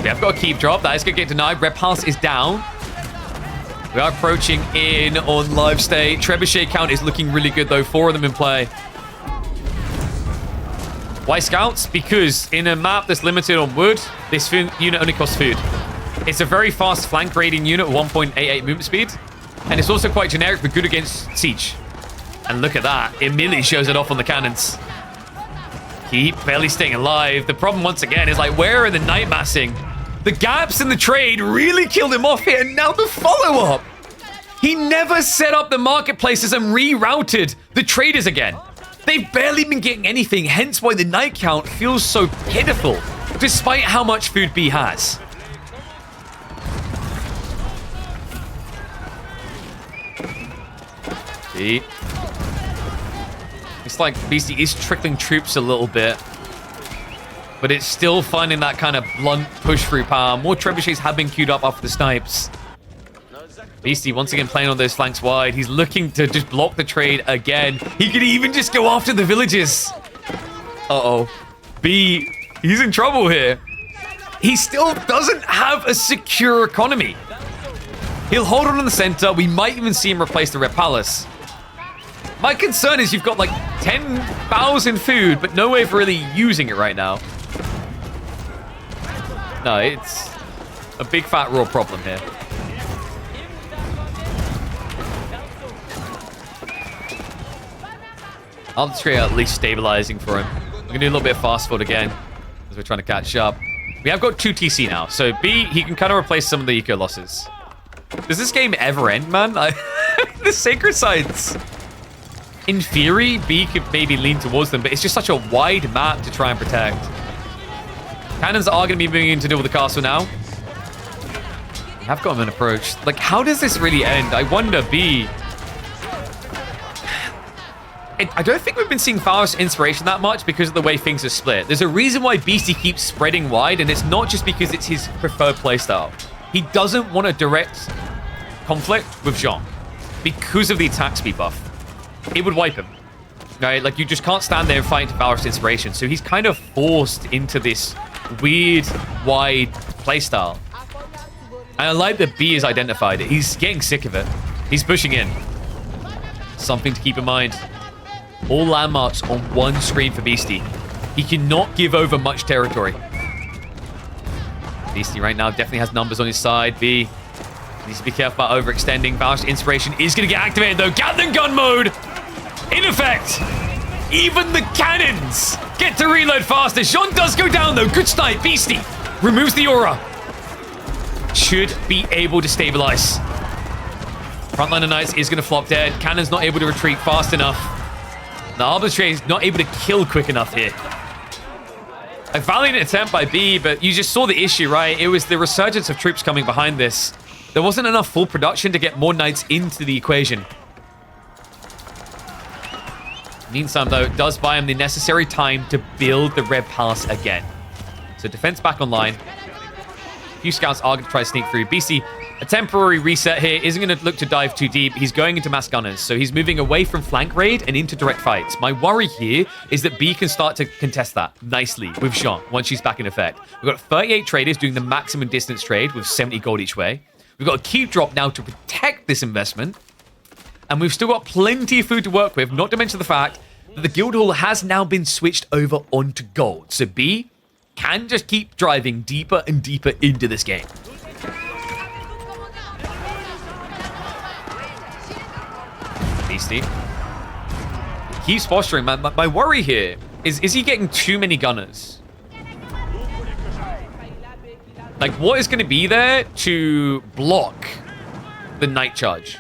We have got a keep drop. That is going to get denied. Red Palace is down. We are approaching in on live state. Trebuchet count is looking really good, though. 4 of them in play. Why Scouts? Because in a map that's limited on wood, this unit only costs food. It's a very fast flank raiding unit with 1.88 movement speed. And it's also quite generic, but good against siege. And look at that. It immediately shows it off on the cannons. Keep barely staying alive. The problem, once again, is like, where are the night massing? The gaps in the trade really killed him off here, and now the follow-up. He never set up the marketplaces and rerouted the traders again. They've barely been getting anything, hence why the night count feels so pitiful, despite how much food B has. B. It's like BC is trickling troops a little bit. But it's still finding that kind of blunt push-through power. More trebuchets have been queued up after the snipes. Beastie once again playing on those flanks wide. He's looking to just block the trade again. He could even just go after the villages. Uh-oh. B, he's in trouble here. He still doesn't have a secure economy. He'll hold on in the center. We might even see him replace the Red Palace. My concern is you've got like 10,000 food, but no way of really using it right now. No, it's a big fat raw problem here. Artistry at least stabilizing for him. We're going to do a little bit of fast forward again as we're trying to catch up. We have got 2 TC now, so B, he can kind of replace some of the eco losses. Does this game ever end, man? The sacred sites. In theory, B could maybe lean towards them, but it's just such a wide map to try and protect. Cannons are going to be moving in to deal with the castle now. We have got him an approach. Like, how does this really end? I wonder, B. I don't think we've been seeing Faust Inspiration that much because of the way things are split. There's a reason why Beastie keeps spreading wide, and it's not just because it's his preferred playstyle. He doesn't want a direct conflict with Jeanne because of the attack speed buff. It would wipe him. Right? Like, you just can't stand there and fight into Faust Inspiration. So he's kind of forced into this weird, wide playstyle. And I like that B has identified it. He's getting sick of it. He's pushing in. Something to keep in mind. All landmarks on one screen for Beastie. He cannot give over much territory. Beastie right now definitely has numbers on his side. B needs to be careful about overextending. Faust Inspiration is going to get activated, though. Gatling gun mode in effect. Even the cannons get to reload faster. Jeanne does go down, though. Good snipe. Beastie removes the aura. Should be able to stabilize. Frontliner Knights is going to flop dead. Cannon's not able to retreat fast enough. The Arbitrary is not able to kill quick enough here. A valiant attempt by B, but you just saw the issue, right? It was the resurgence of troops coming behind this. There wasn't enough full production to get more knights into the equation. Meantime, though, it does buy him the necessary time to build the red pass again. So defense back online. A few scouts are going to try to sneak through. BC, a temporary reset here, isn't going to look to dive too deep. He's going into mass gunners, so he's moving away from flank raid and into direct fights. My worry here is that B can start to contest that nicely with Jeanne once she's back in effect. We've got 38 traders doing the maximum distance trade with 70 gold each way. We've got a keep drop now to protect this investment. And we've still got plenty of food to work with, not to mention the fact that the guild hall has now been switched over onto gold. So B can just keep driving deeper and deeper into this game. Beastie keeps posturing. My worry here is he getting too many gunners? Like, what is going to be there to block the night charge?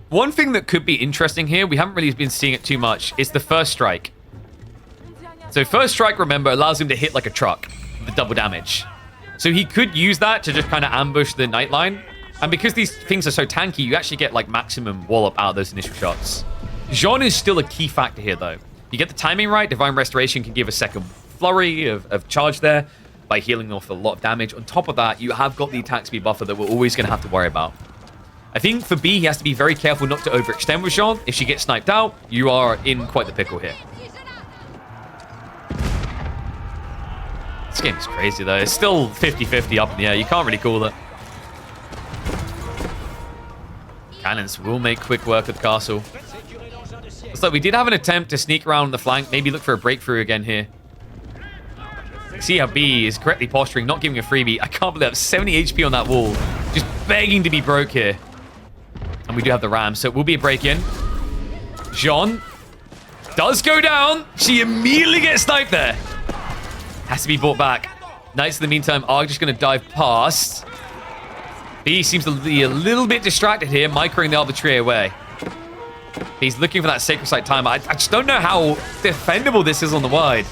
One thing that could be interesting here, we haven't really been seeing it too much, is the first strike. So first strike, remember, allows him to hit like a truck, the double damage. So he could use that to just kind of ambush the night line. And because these things are so tanky, you actually get like maximum wallop out of those initial shots. Jeanne is still a key factor here, though. You get the timing right, Divine Restoration can give a second flurry of charge there by healing off a lot of damage. On top of that, you have got the attack speed buffer that we're always going to have to worry about. I think for B, he has to be very careful not to overextend with Jeanne. If she gets sniped out, you are in quite the pickle here. This game is crazy, though. It's still 50-50 up in the air. You can't really call it. Cannons will make quick work of the castle. Looks like we did have an attempt to sneak around the flank. Maybe look for a breakthrough again here. See how B is correctly posturing, not giving a freebie. I can't believe I have 70 HP on that wall. Just begging to be broke here. And we do have the ram, so it will be a break-in. Jeanne does go down. She immediately gets sniped there. Has to be brought back. Knights in the meantime are just going to dive past. B seems to be a little bit distracted here, microing the arbitrary away. He's looking for that sacred site timer. I just don't know how defendable this is on the wide.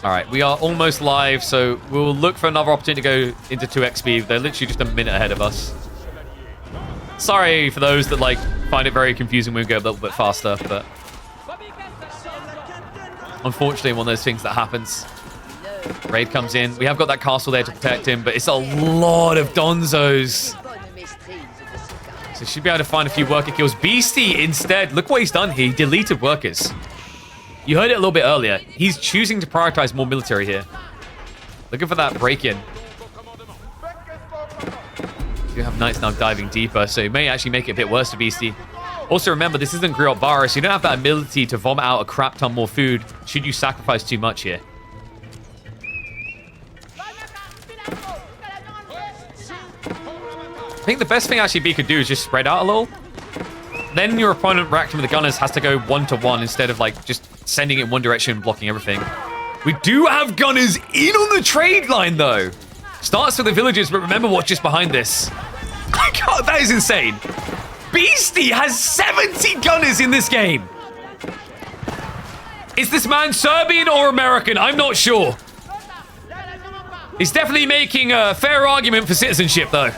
All right, we are almost live, so we'll look for another opportunity to go into 2x speed. They're literally just a minute ahead of us. Sorry for those that like find it very confusing when we go a little bit faster, but unfortunately, one of those things that happens. Raid comes in. We have got that castle there to protect him, but it's a lot of donzos. So should be able to find a few worker kills. Beastie instead, look what he's done here. He deleted workers. You heard it a little bit earlier. He's choosing to prioritize more military here. Looking for that break-in. You have Knights now diving deeper, so it may actually make it a bit worse for Beastie. Also, remember, this isn't Griot Bar, so you don't have that ability to vomit out a crap ton more food should you sacrifice too much here. I think the best thing actually B could do is just spread out a little. Then your opponent reacting with the gunners has to go 1-to-1 instead of like just sending it in one direction and blocking everything. We do have gunners in on the trade line though. Starts with the villagers, but remember what's just behind this. God, that is insane. Beastie has 70 gunners in this game. Is this man Serbian or American? I'm not sure. He's definitely making a fair argument for citizenship though.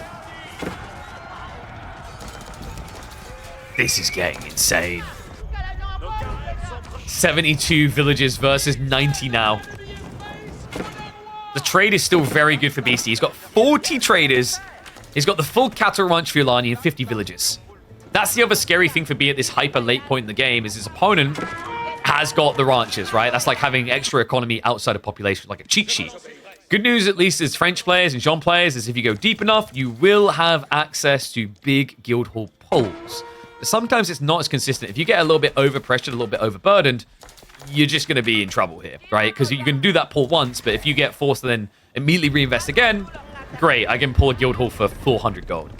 This is getting insane. 72 villagers versus 90 now. The trade is still very good for Beastie. He's got 40 traders. He's got the full cattle ranch for Yolani and 50 villagers. That's the other scary thing for B at this hyper late point in the game is his opponent has got the ranches, right? That's like having extra economy outside of population, like a cheat sheet. Good news, at least, as French players and Jeanne players, is if you go deep enough, you will have access to big guild hall polls. But sometimes it's not as consistent. If you get a little bit overpressured, a little bit overburdened, you're just going to be in trouble here, right? Because you can do that pull once, but if you get forced to then immediately reinvest again, great, I can pull a guild hall for 400 gold.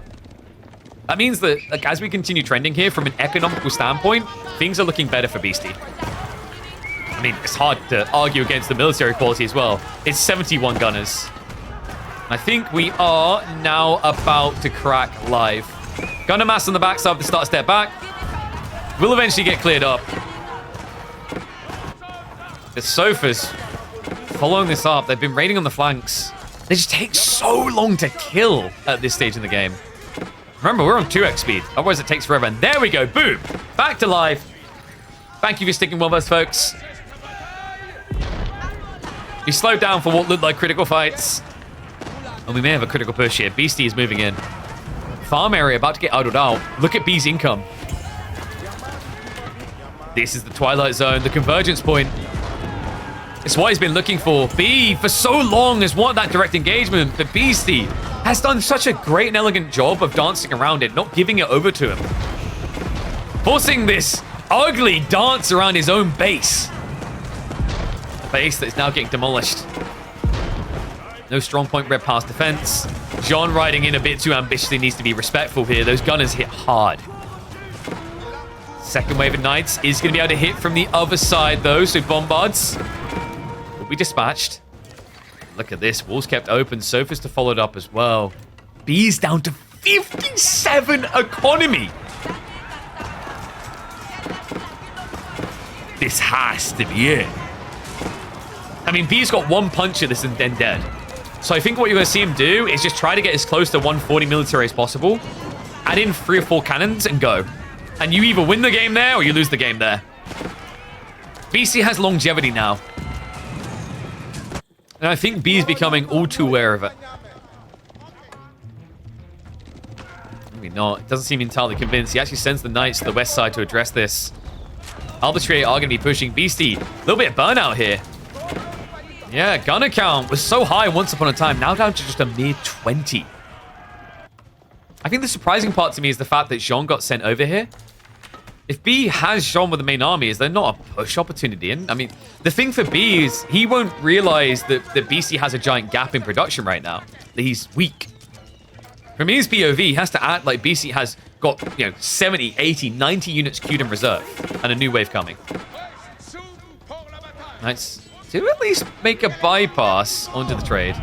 That means that, like, as we continue trending here, from an economical standpoint, things are looking better for Beastie. I mean, it's hard to argue against the military quality as well. It's 71 gunners. I think we are now about to crack live. Gunner mass on the backside of the start step back. Will eventually get cleared up. The sofas following this up. They've been raiding on the flanks. They just take so long to kill at this stage in the game. Remember, we're on 2x speed. Otherwise, it takes forever. And there we go. Boom. Back to life. Thank you for sticking with us, folks. We slowed down for what looked like critical fights. And we may have a critical push here. Beastie is moving in. Farm area about to get idled out. Look at B's income. This is the Twilight Zone, the convergence point. It's what he's been looking for. B, for so long, has wanted that direct engagement, but Beastie has done such a great and elegant job of dancing around it, not giving it over to him. Forcing this ugly dance around his own base. A base that's now getting demolished. No strong point red pass defense. Jeanne riding in a bit too ambitiously, needs to be respectful here. Those gunners hit hard. Second wave of Knights is going to be able to hit from the other side, though, so Bombards will be dispatched. Look at this. Walls kept open. Sofas to follow it up as well. B's down to 57 economy. This has to be it. I mean, B's got one punch of this and then dead. So I think what you're going to see him do is just try to get as close to 140 military as possible. Add in 3 or 4 cannons and go. And you either win the game there or you lose the game there. BC has longevity now. And I think B is becoming all too aware of it. Maybe not. It doesn't seem entirely convinced. He actually sends the Knights to the west side to address this. Arbitrator are going to be pushing Beastie. A little bit of burnout here. Yeah, gunner count was so high once upon a time. Now down to just a mere 20. I think the surprising part to me is the fact that Jeanne got sent over here. If B has Jeanne with the main army, is there not a push opportunity in? I mean, the thing for B is he won't realize that BC has a giant gap in production right now. That he's weak. From his POV, he has to act like BC has got, 70, 80, 90 units queued in reserve. And a new wave coming. Nice. To at least make a bypass onto the trade.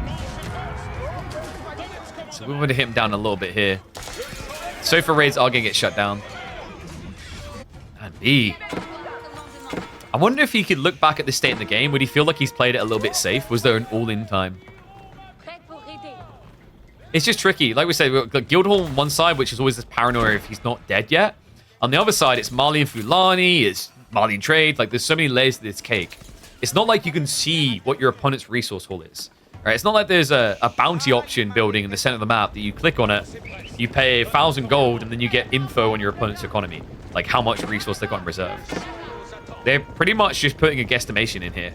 So we want to hit him down a little bit here. Sofa raids are going to get shut down. And B. I wonder if he could look back at this state in the game. Would he feel like he's played it a little bit safe? Was there an all-in time? It's just tricky. Like we said, we've got Guildhall on one side, which is always this paranoia if he's not dead yet. On the other side, it's Malian Fulani, it's Malian trade. Like, there's so many layers to this cake. It's not like you can see what your opponent's resource haul is. Right? It's not like there's a bounty option building in the center of the map that you click on it, you pay 1,000 gold, and then you get info on your opponent's economy. Like how much resource they've got in reserve. They're pretty much just putting a guesstimation in here.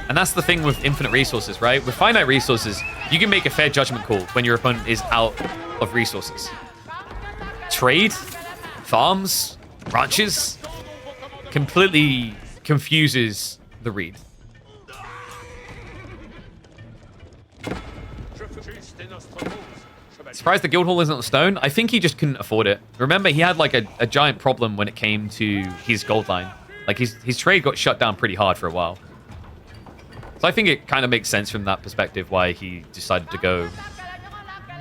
And that's the thing with infinite resources, right? With finite resources, you can make a fair judgment call when your opponent is out of resources. Trade, farms, ranches, completely confuses the read. Surprised the Guildhall isn't on stone. I think he just couldn't afford it. Remember, he had like a giant problem when it came to his gold line. Like his trade got shut down pretty hard for a while. So I think it kind of makes sense from that perspective why he decided to go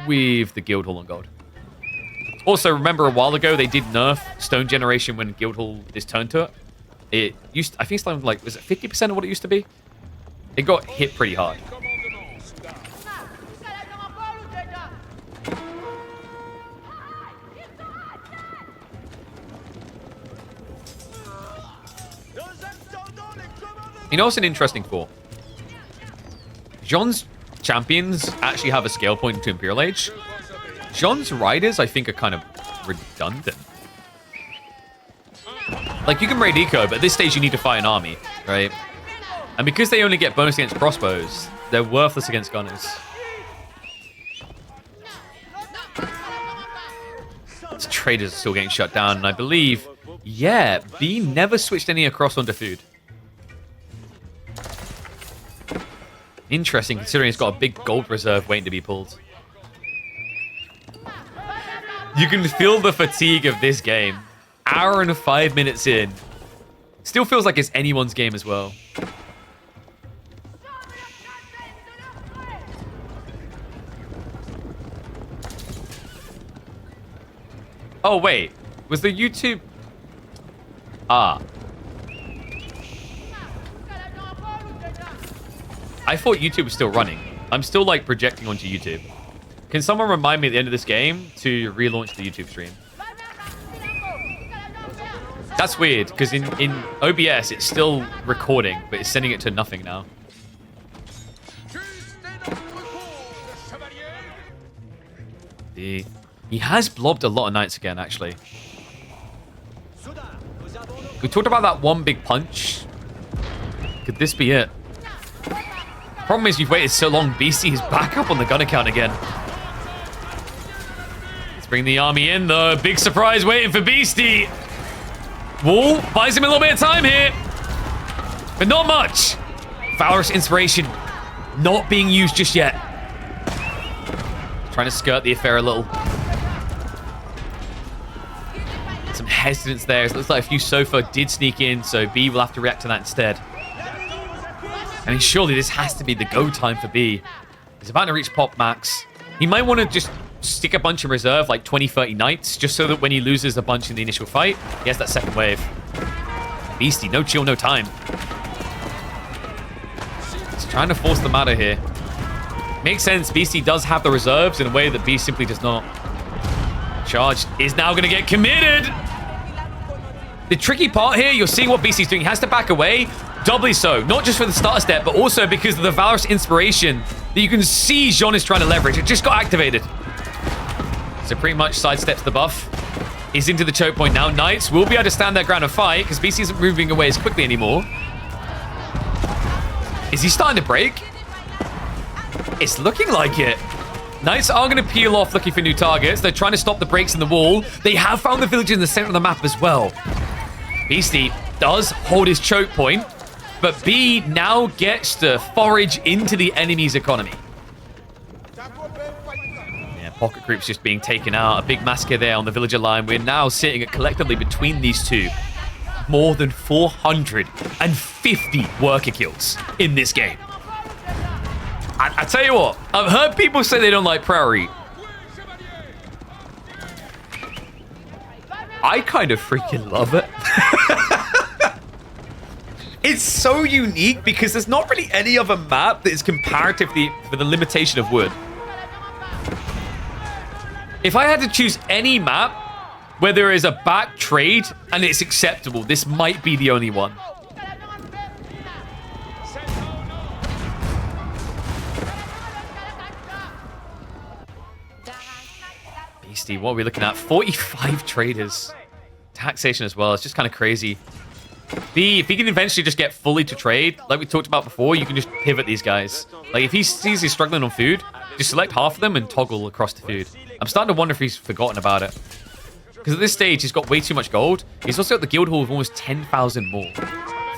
with the Guildhall on gold. Also, remember a while ago they did nerf stone generation when Guildhall is turned to it. It used, I think it's like, was it 50% of what it used to be? It got hit pretty hard. You know what's an interesting thought? Jeanne's champions actually have a scale point to Imperial Age. Jeanne's riders, I think, are kind of redundant. Like, you can raid eco, but at this stage you need to fight an army, right? And because they only get bonus against crossbows, they're worthless against gunners. These traders are still getting shut down, and I believe, yeah, B never switched any across onto food. Interesting, considering he's got a big gold reserve waiting to be pulled. You can feel the fatigue of this game. Hour and 5 minutes in. Still feels like it's anyone's game as well. Oh, wait. Was the YouTube... Ah. I thought YouTube was still running. I'm still, like, projecting onto YouTube. Can someone remind me at the end of this game to relaunch the YouTube stream? That's weird, because in OBS, it's still recording, but it's sending it to nothing now. He has blobbed a lot of knights again, actually. We talked about that one big punch. Could this be it? Problem is, you've waited so long, BC is back up on the gun account again. Let's bring the army in, though. Big surprise waiting for Beastie. Wall buys him a little bit of time here, but not much. Valorous Inspiration not being used just yet. Trying to skirt the affair a little. Some hesitance there. It looks like a few Sofa did sneak in, so B will have to react to that instead. I mean, surely this has to be the go time for B. He's about to reach pop max. He might want to just stick a bunch in reserve, like 20, 30 knights, just so that when he loses a bunch in the initial fight, he has that second wave. Beastie, no chill, no time. He's trying to force them out of here. Makes sense, Beastie does have the reserves in a way that B simply does not. Charge is now going to get committed. The tricky part here, you're seeing what Beastie's doing. He has to back away, doubly so. Not just for the starter step, but also because of the Valorous Inspiration that you can see Jeanne is trying to leverage. It just got activated. So pretty much sidesteps the buff. He's into the choke point now. Knights will be able to stand their ground and fight because BC isn't moving away as quickly anymore. Is he starting to break? It's looking like it. Knights are going to peel off looking for new targets. They're trying to stop the breaks in the wall. They have found the village in the center of the map as well. Beastie does hold his choke point, but B now gets to forage into the enemy's economy. Pocket groups just being taken out. A big massacre there on the villager line. We're now sitting at collectively between these two more than 450 worker kills in this game. I tell you what, I've heard people say they don't like Prairie. I kind of freaking love it. It's so unique because there's not really any other map that is comparative for the limitation of wood. If I had to choose any map where there is a back trade and it's acceptable, this might be the only one. Beastie, what are we looking at? 45 traders. Taxation as well. It's just kind of crazy. If he can eventually just get fully to trade, like we talked about before, you can just pivot these guys. Like if he sees he's struggling on food, just select half of them and toggle across the food. I'm starting to wonder if he's forgotten about it. Because at this stage, he's got way too much gold. He's also got the guild hall with almost 10,000 more.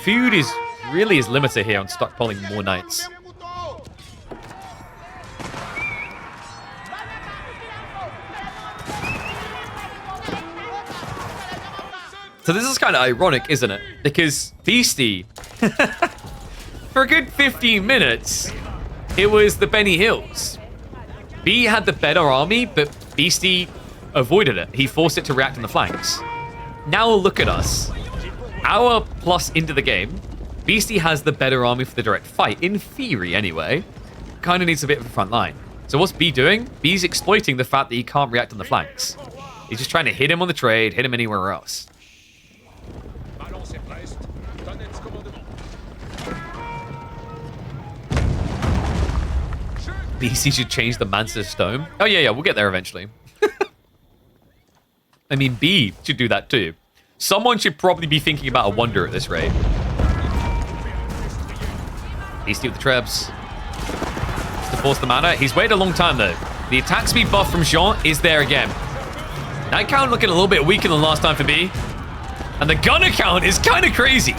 Food is really his limiter here on stockpiling more knights. So this is kind of ironic, isn't it? Because Beastie, for a good 15 minutes, it was the Benny Hills. B had the better army, but Beastie avoided it. He forced it to react on the flanks. Now look at us. Hour plus into the game, Beastie has the better army for the direct fight. In theory, anyway. Kind of needs a bit of a front line. So what's B doing? B's exploiting the fact that he can't react on the flanks. He's just trying to hit him on the trade, hit him anywhere else. BC should change the Mansa Stone. Oh, yeah, we'll get there eventually. I mean, B should do that too. Someone should probably be thinking about a wonder at this rate. Beastie with the trebs. To force the mana. He's waited a long time, though. The attack speed buff from Jeanne is there again. Knight count looking a little bit weaker than last time for B. And the gunner count is kind of crazy.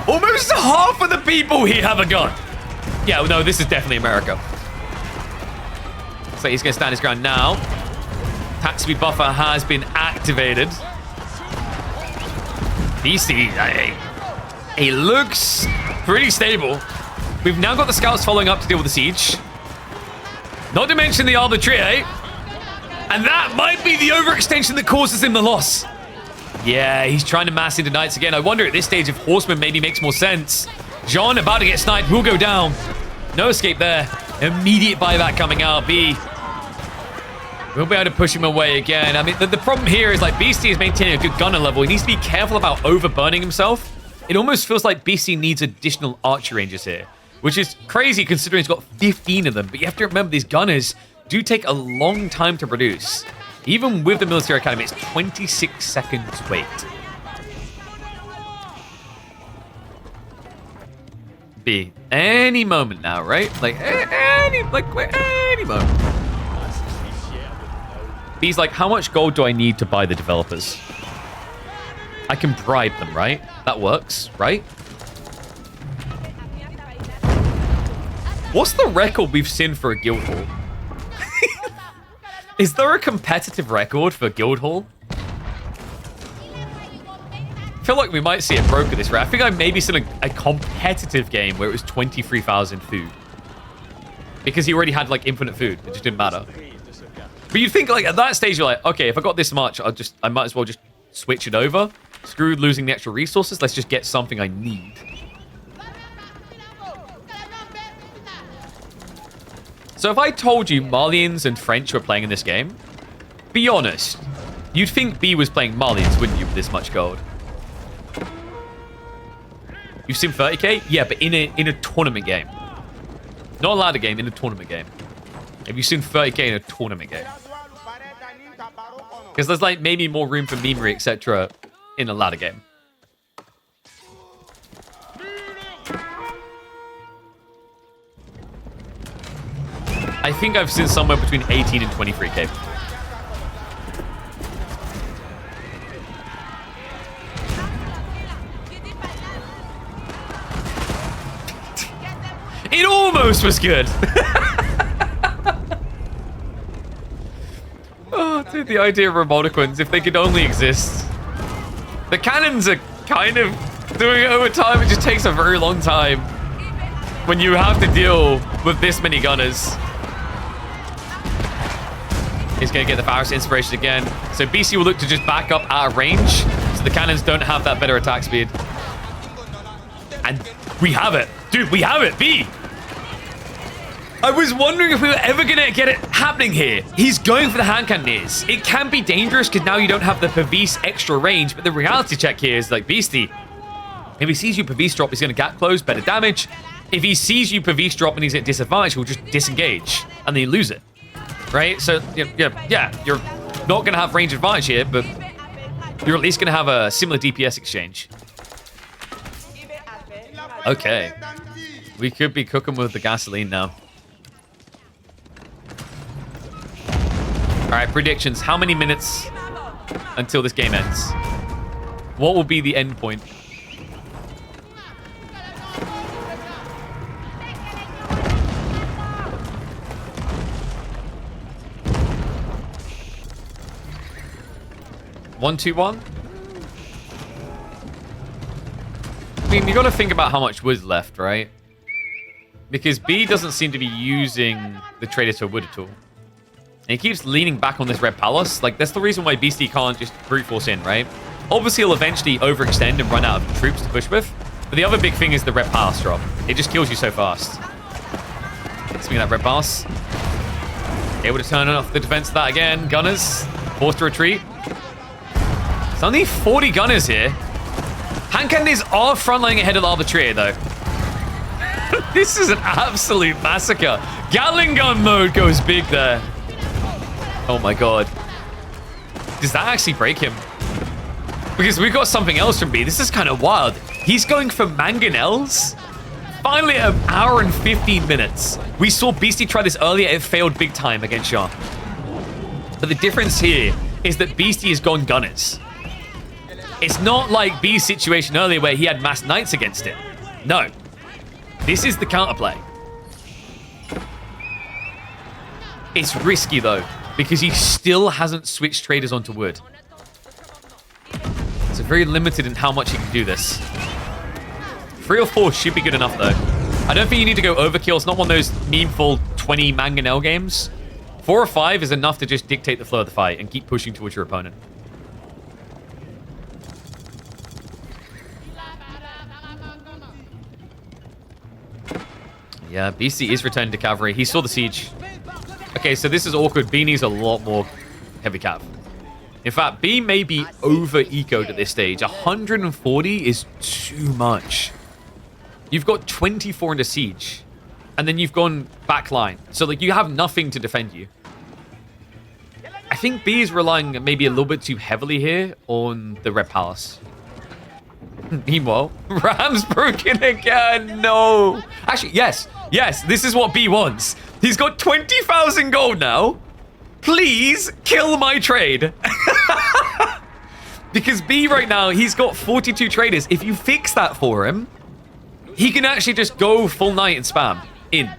Almost half of the people here have a gun. Yeah, no, this is definitely America. So he's going to stand his ground now. Attack speed buffer has been activated. Beastie, he looks pretty stable. We've now got the scouts following up to deal with the siege. Not to mention the arbitrary. And that might be the overextension that causes him the loss. Yeah, he's trying to mass into knights again. I wonder at this stage if horseman maybe makes more sense. Jeanne about to get sniped. Will go down. No escape there. Immediate buyback coming out. B we'll be able to push him away again. I mean, the problem here is like Beastie is maintaining a good gunner level. He needs to be careful about overburning himself. It almost feels like Beastie needs additional archer ranges here, which is crazy considering he's got 15 of them. But you have to remember these gunners do take a long time to produce. Even with the military academy, it's 26 seconds wait. B, any moment now, right? Like any moment. B's like, how much gold do I need to buy the developers? I can bribe them, right? That works, right? What's the record we've seen for a guild hall? Is there a competitive record for guild hall? I feel like we might see it broke at this rate. I think I maybe seen a competitive game where it was 23,000 food. Because he already had like infinite food. It just didn't matter. But you think like at that stage, you're like, okay, if I got this much, I might as well just switch it over. Screw losing the extra resources. Let's just get something I need. So if I told you Malians and French were playing in this game, be honest, you'd think B was playing Malians, wouldn't you, with this much gold? You've seen 30k? Yeah, but in a tournament game. Not a ladder game, in a tournament game. Have you seen 30k in a tournament game? Because there's like maybe more room for memery, etc. in a ladder game. I think I've seen somewhere between 18 and 23k. It almost was good. Oh, dude, the idea of remotiquins, if they could only exist. The cannons are kind of doing it over time. It just takes a very long time when you have to deal with this many gunners. He's going to get the Varus inspiration again. So BC will look to just back up out of range so the cannons don't have that better attack speed. And we have it. Dude, we have it. B. I was wondering if we were ever going to get it happening here. He's going for the hand cannoneers. It can be dangerous because now you don't have the Pavis extra range, but the reality check here is like Beastie. If he sees you Pavis drop, he's going to gap close, better damage. If he sees you Pavis drop and he's at disadvantage, he'll just disengage and then you lose it. Right? So, yeah, you're not going to have range advantage here, but you're at least going to have a similar DPS exchange. Okay. We could be cooking with the gasoline now. All right, predictions. How many minutes until this game ends? What will be the end point? One, 2-1. I mean, you got to think about how much wood's left, right? Because B doesn't seem to be using the Trader to wood at all. And he keeps leaning back on this Red Palace. Like, that's the reason why Beastie can't just brute force in, right? Obviously, he'll eventually overextend and run out of troops to push with. But the other big thing is the Red Palace drop. It just kills you so fast. Speaking of that Red Palace. Able to turn off the defense of that again. Gunners. Forced to retreat. It's only 40 gunners here. Hand cannons are frontlining ahead of Arbitrator, though. This is an absolute massacre. Gatling gun mode goes big there. Oh my god. Does that actually break him? Because we've got something else from B. This is kind of wild. He's going for mangonels? Finally, an hour and 15 minutes. We saw Beastie try this earlier. It failed big time against Jeanne. But the difference here is that Beastie has gone gunners. It's not like B's situation earlier where he had mass knights against it. No. This is the counterplay. It's risky, though, because he still hasn't switched traders onto wood. So very limited in how much he can do this. 3 or 4 should be good enough, though. I don't think you need to go overkill. It's not one of those memeful 20 mangonel games. 4 or 5 is enough to just dictate the flow of the fight and keep pushing towards your opponent. Yeah, BC is returned to cavalry. He saw the siege. Okay, so this is awkward. B needs a lot more heavy cav. In fact, B may be over-ecoed at this stage. 140 is too much. You've got 24 into siege. And then you've gone backline. So, like, you have nothing to defend you. I think B is relying maybe a little bit too heavily here on the Red Palace. Meanwhile, Ram's broken again. No. Actually, yes. Yes, this is what B wants. He's got 20,000 gold now. Please kill my trade. Because B right now, he's got 42 traders. If you fix that for him, he can actually just go full knight and spam in.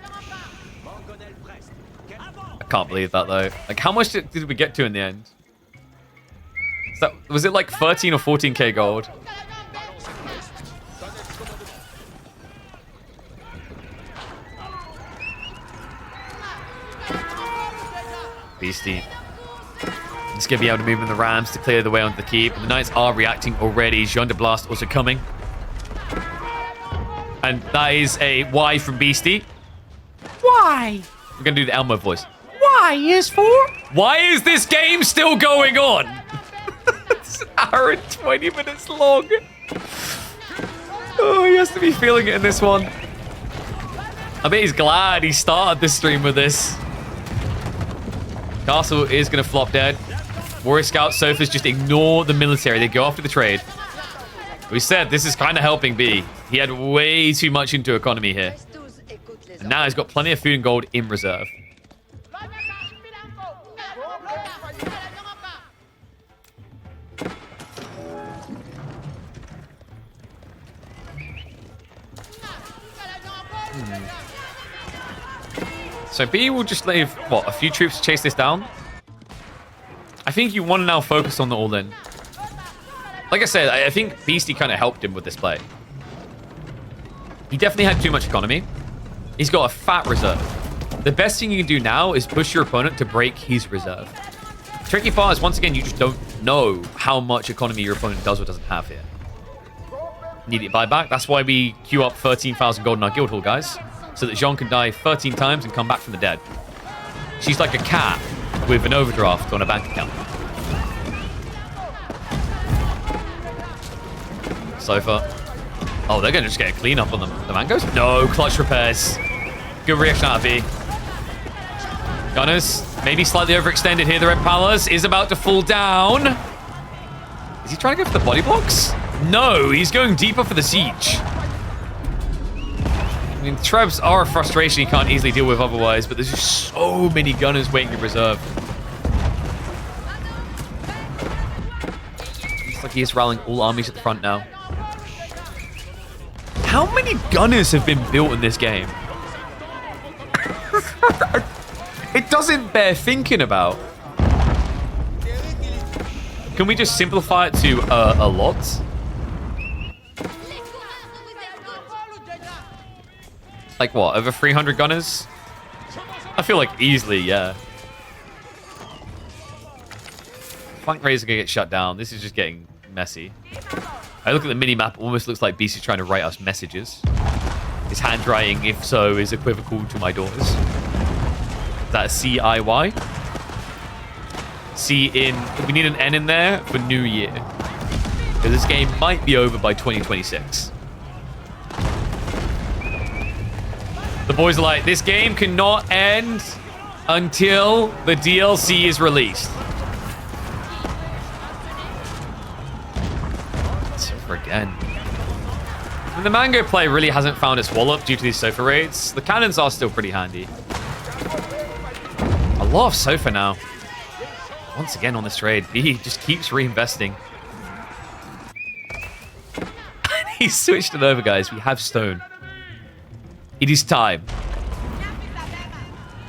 I can't believe that though. Like, how much did we get to in the end? Was it like 13 or 14k gold? Beastie. He's going to be able to move in the Rams to clear the way onto the keep. And the Knights are reacting already. Jeanne de Blast also coming. And that is a Y from Beastie. Why? We're going to do the Elmo voice. Y is for? Why is this game still going on? It's an hour and 20 minutes long. Oh, he has to be feeling it in this one. I bet he's glad he started this stream with this. Castle is going to flop dead. Warrior Scout Sofas just ignore the military. They go after the trade. We said this is kind of helping B. He had way too much into economy here. And now he's got plenty of food and gold in reserve. So B will just leave, what, a few troops to chase this down? I think you want to now focus on the all-in. Like I said, I think Beastie kind of helped him with this play. He definitely had too much economy. He's got a fat reserve. The best thing you can do now is push your opponent to break his reserve. Tricky part is, once again, you just don't know how much economy your opponent does or doesn't have here. Immediate buyback. That's why we queue up 13,000 gold in our guild hall, guys. So that Jeanne can die 13 times and come back from the dead. She's like a cat with an overdraft on a bank account. Sofa. Oh, they're going to just get a clean up on them. The mangoes? No, clutch repairs. Good reaction out of B. Gunners, maybe slightly overextended here. The Red Palace is about to fall down. Is he trying to go for the body blocks? No, he's going deeper for the siege. I mean, Trebs are a frustration you can't easily deal with otherwise, but there's just so many gunners waiting in reserve. Looks like he is rallying all armies at the front now. How many gunners have been built in this game? It doesn't bear thinking about. Can we just simplify it to a lot? Like what, over 300 gunners? I feel like easily, yeah. Flank raiders are gonna get shut down. This is just getting messy. I look at the mini-map, almost looks like BC trying to write us messages. His handwriting, if so, is equivocal to my daughters. Is that a C-I-Y? C in, we need an N in there for New Year. Because this game might be over by 2026. The boys are like, this game cannot end until the DLC is released. Sofa again. And the mango play really hasn't found its wallop due to these sofa raids. The cannons are still pretty handy. A lot of sofa now. Once again on this raid, B just keeps reinvesting. He switched it over, guys. We have stone. It is time.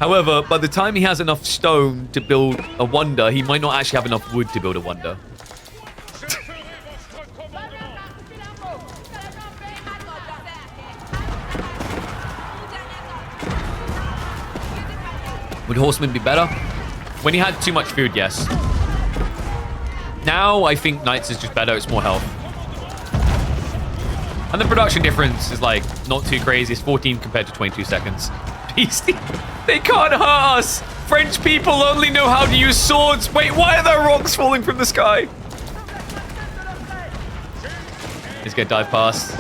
However, by the time he has enough stone to build a wonder, he might not actually have enough wood to build a wonder. Would horsemen be better? When he had too much food, yes. Now I think knights is just better. It's more health. And the production difference is like not too crazy. It's 14 compared to 22 seconds. Beastie, they can't hurt us. French people only know how to use swords. Wait, why are there rocks falling from the sky? He's gonna dive past.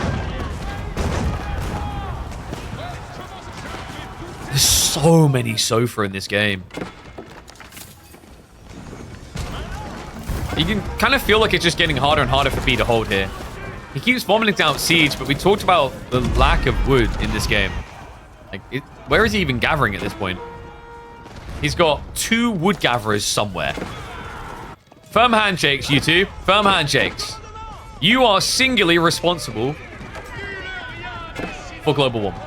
There's so many Sofa in this game. You can kind of feel like it's just getting harder and harder for B to hold here. He keeps vomiting out siege, but we talked about the lack of wood in this game. Like, where is he even gathering at this point? He's got 2 wood gatherers somewhere. Firm handshakes, you two. Firm handshakes. You are singularly responsible for global warming.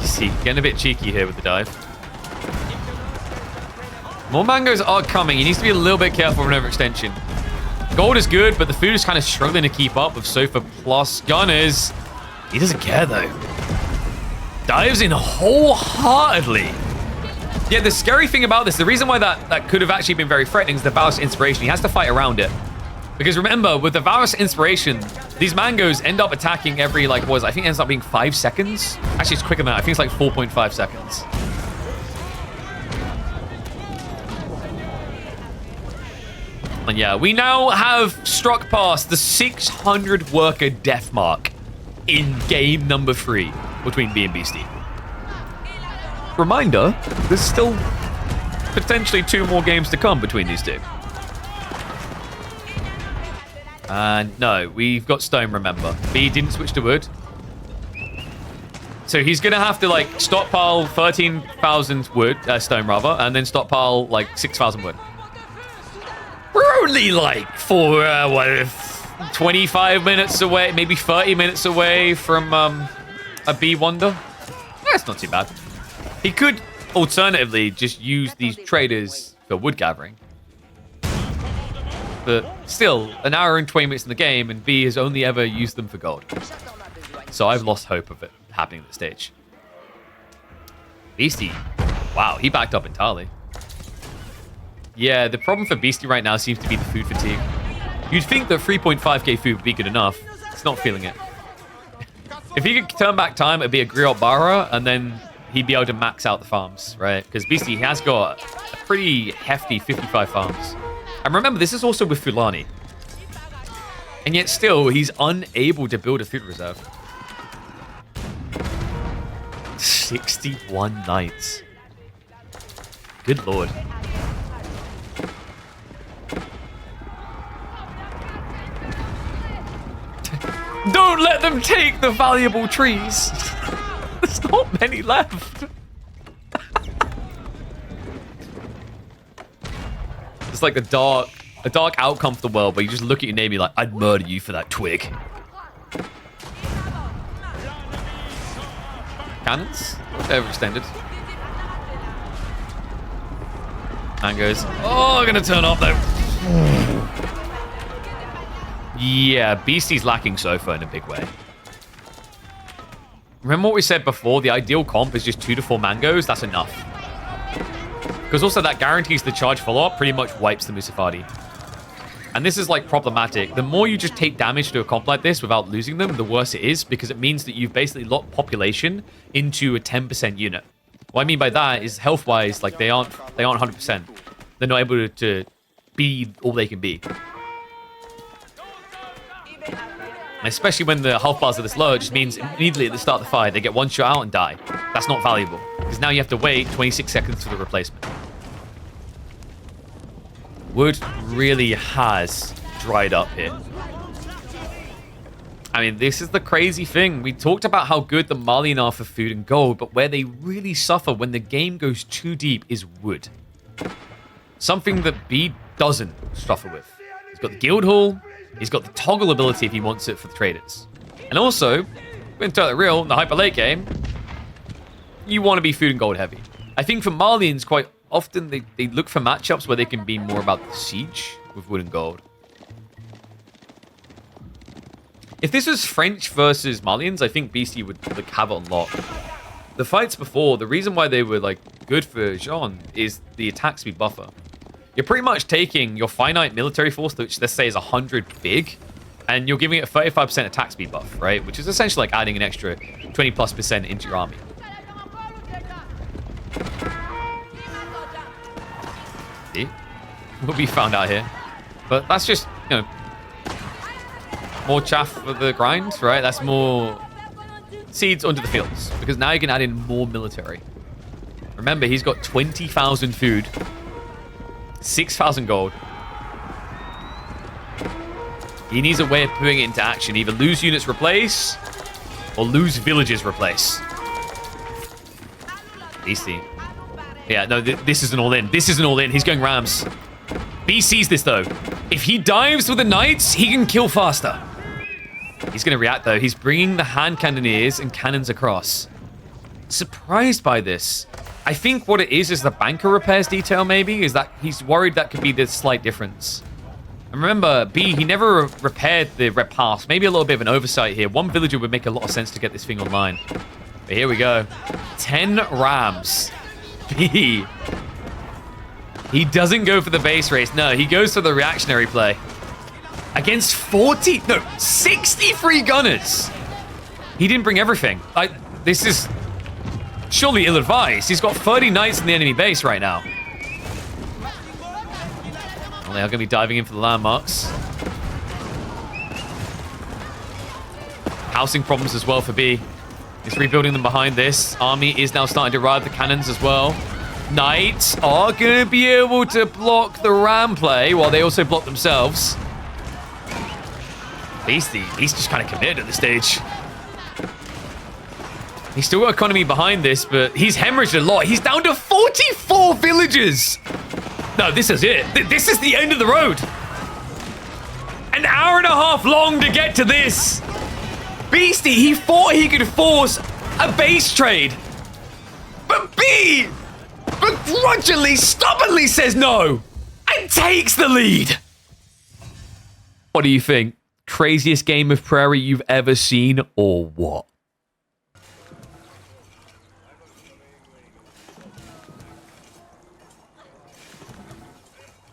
You see, getting a bit cheeky here with the dive. More mangoes are coming. He needs to be a little bit careful of an overextension. Gold is good, but the food is kind of struggling to keep up with Sofa plus Gunners. He doesn't care, though. Dives in wholeheartedly. Yeah, the scary thing about this, the reason why that could have actually been very threatening is the Valorous Inspiration. He has to fight around it. Because remember, with the Valorous Inspiration, these mangoes end up attacking every, like, I think it ends up being 5 seconds. Actually, it's quicker than that. I think it's like 4.5 seconds. And yeah, we now have struck past the 600 worker death mark in game number 3 between B and Beastie. Reminder, there's still potentially 2 more games to come between these two. And no, we've got stone, remember. B didn't switch to wood. So he's going to have to, like, stockpile 13,000 wood, stone rather, and then stockpile, like, 6,000 wood. We're only, like, 25 minutes away, maybe 30 minutes away from a B wonder. That's not too bad. He could alternatively just use these traders for wood gathering. But still, an hour and 20 minutes in the game, and B has only ever used them for gold. So I've lost hope of it happening at this stage. Beastie, wow, he backed up entirely. Yeah, the problem for Beastie right now seems to be the food fatigue. You'd think that 3.5k food would be good enough. It's not feeling it. If he could turn back time, it'd be a Griot Bara, and then he'd be able to max out the farms, right? Because Beastie has got a pretty hefty 55 farms. And remember, this is also with Fulani. And yet still, he's unable to build a food reserve. 61 nights. Good lord. Don't let them take the valuable trees. There's not many left. It's like a dark outcome for the world where you just look at your name and you're like, I'd murder you for that twig. Cannons? Overextended. Mangoes. Oh, I'm gonna turn off though. Yeah, Beastie's lacking Sofa in a big way. Remember what we said before? The ideal comp is just 2 to 4 mangoes. That's enough. Because also that guarantees the charge follow-up pretty much wipes the Musafadi. And this is like problematic. The more you just take damage to a comp like this without losing them, the worse it is, because it means that you've basically locked population into a 10% unit. What I mean by that is health-wise, like they aren't 100%. They're not able to be all they can be. And especially when the health bars are this low, it just means immediately at the start of the fight, they get one shot out and die. That's not valuable, because now you have to wait 26 seconds for the replacement. Wood really has dried up here. I mean, this is the crazy thing. We talked about how good the Malian are for food and gold, but where they really suffer when the game goes too deep is wood. Something that B doesn't suffer with. He's got the guild hall. He's got the toggle ability if he wants it for the traders. And also, when totally real, in the hyper late game, you want to be food and gold heavy. I think for Malians, quite often they look for matchups where they can be more about the siege with wood and gold. If this was French versus Malians, I think Beastie would like have it on lock. The fights before, the reason why they were like good for Jeanne is the attack speed buffer. You're pretty much taking your finite military force, which let's say is 100 big, and you're giving it a 35% attack speed buff, right? Which is essentially like adding an extra 20+% into your army. See? We'll be found out here. But that's just, you know, more chaff for the grind, right? That's more seeds onto the fields, because now you can add in more military. Remember, he's got 20,000 food, 6,000 gold. He needs a way of putting it into action. Either lose units, replace, or lose villages, replace. Beastie. Yeah, no, this isn't all in. This isn't all in. He's going rams. B sees this, though. If he dives with the knights, he can kill faster. He's going to react, though. He's bringing the hand cannoneers and cannons across. Surprised by this. I think what it is the banker repairs detail, maybe, is that he's worried that could be the slight difference. And remember, B, he never repaired the red pass. Maybe a little bit of an oversight here. One villager would make a lot of sense to get this thing online. But here we go. 10 rams. B. He doesn't go for the base race. No, he goes for the reactionary play. Against 63 gunners. He didn't bring everything. This is surely ill-advised. He's got 30 knights in the enemy base right now. Well, they are going to be diving in for the landmarks. Housing problems as well for B. He's rebuilding them behind this. Army is now starting to ride the cannons as well. Knights are going to be able to block the ram play while they also block themselves. He's just kind of committed at this stage. He's still got economy behind this, but he's hemorrhaged a lot. He's down to 44 villages. No, this is it. This is the end of the road. An hour and a half long to get to this. Beastie, he thought he could force a base trade. But B begrudgingly, stubbornly says no and takes the lead. What do you think? Craziest game of Prairie you've ever seen, or what?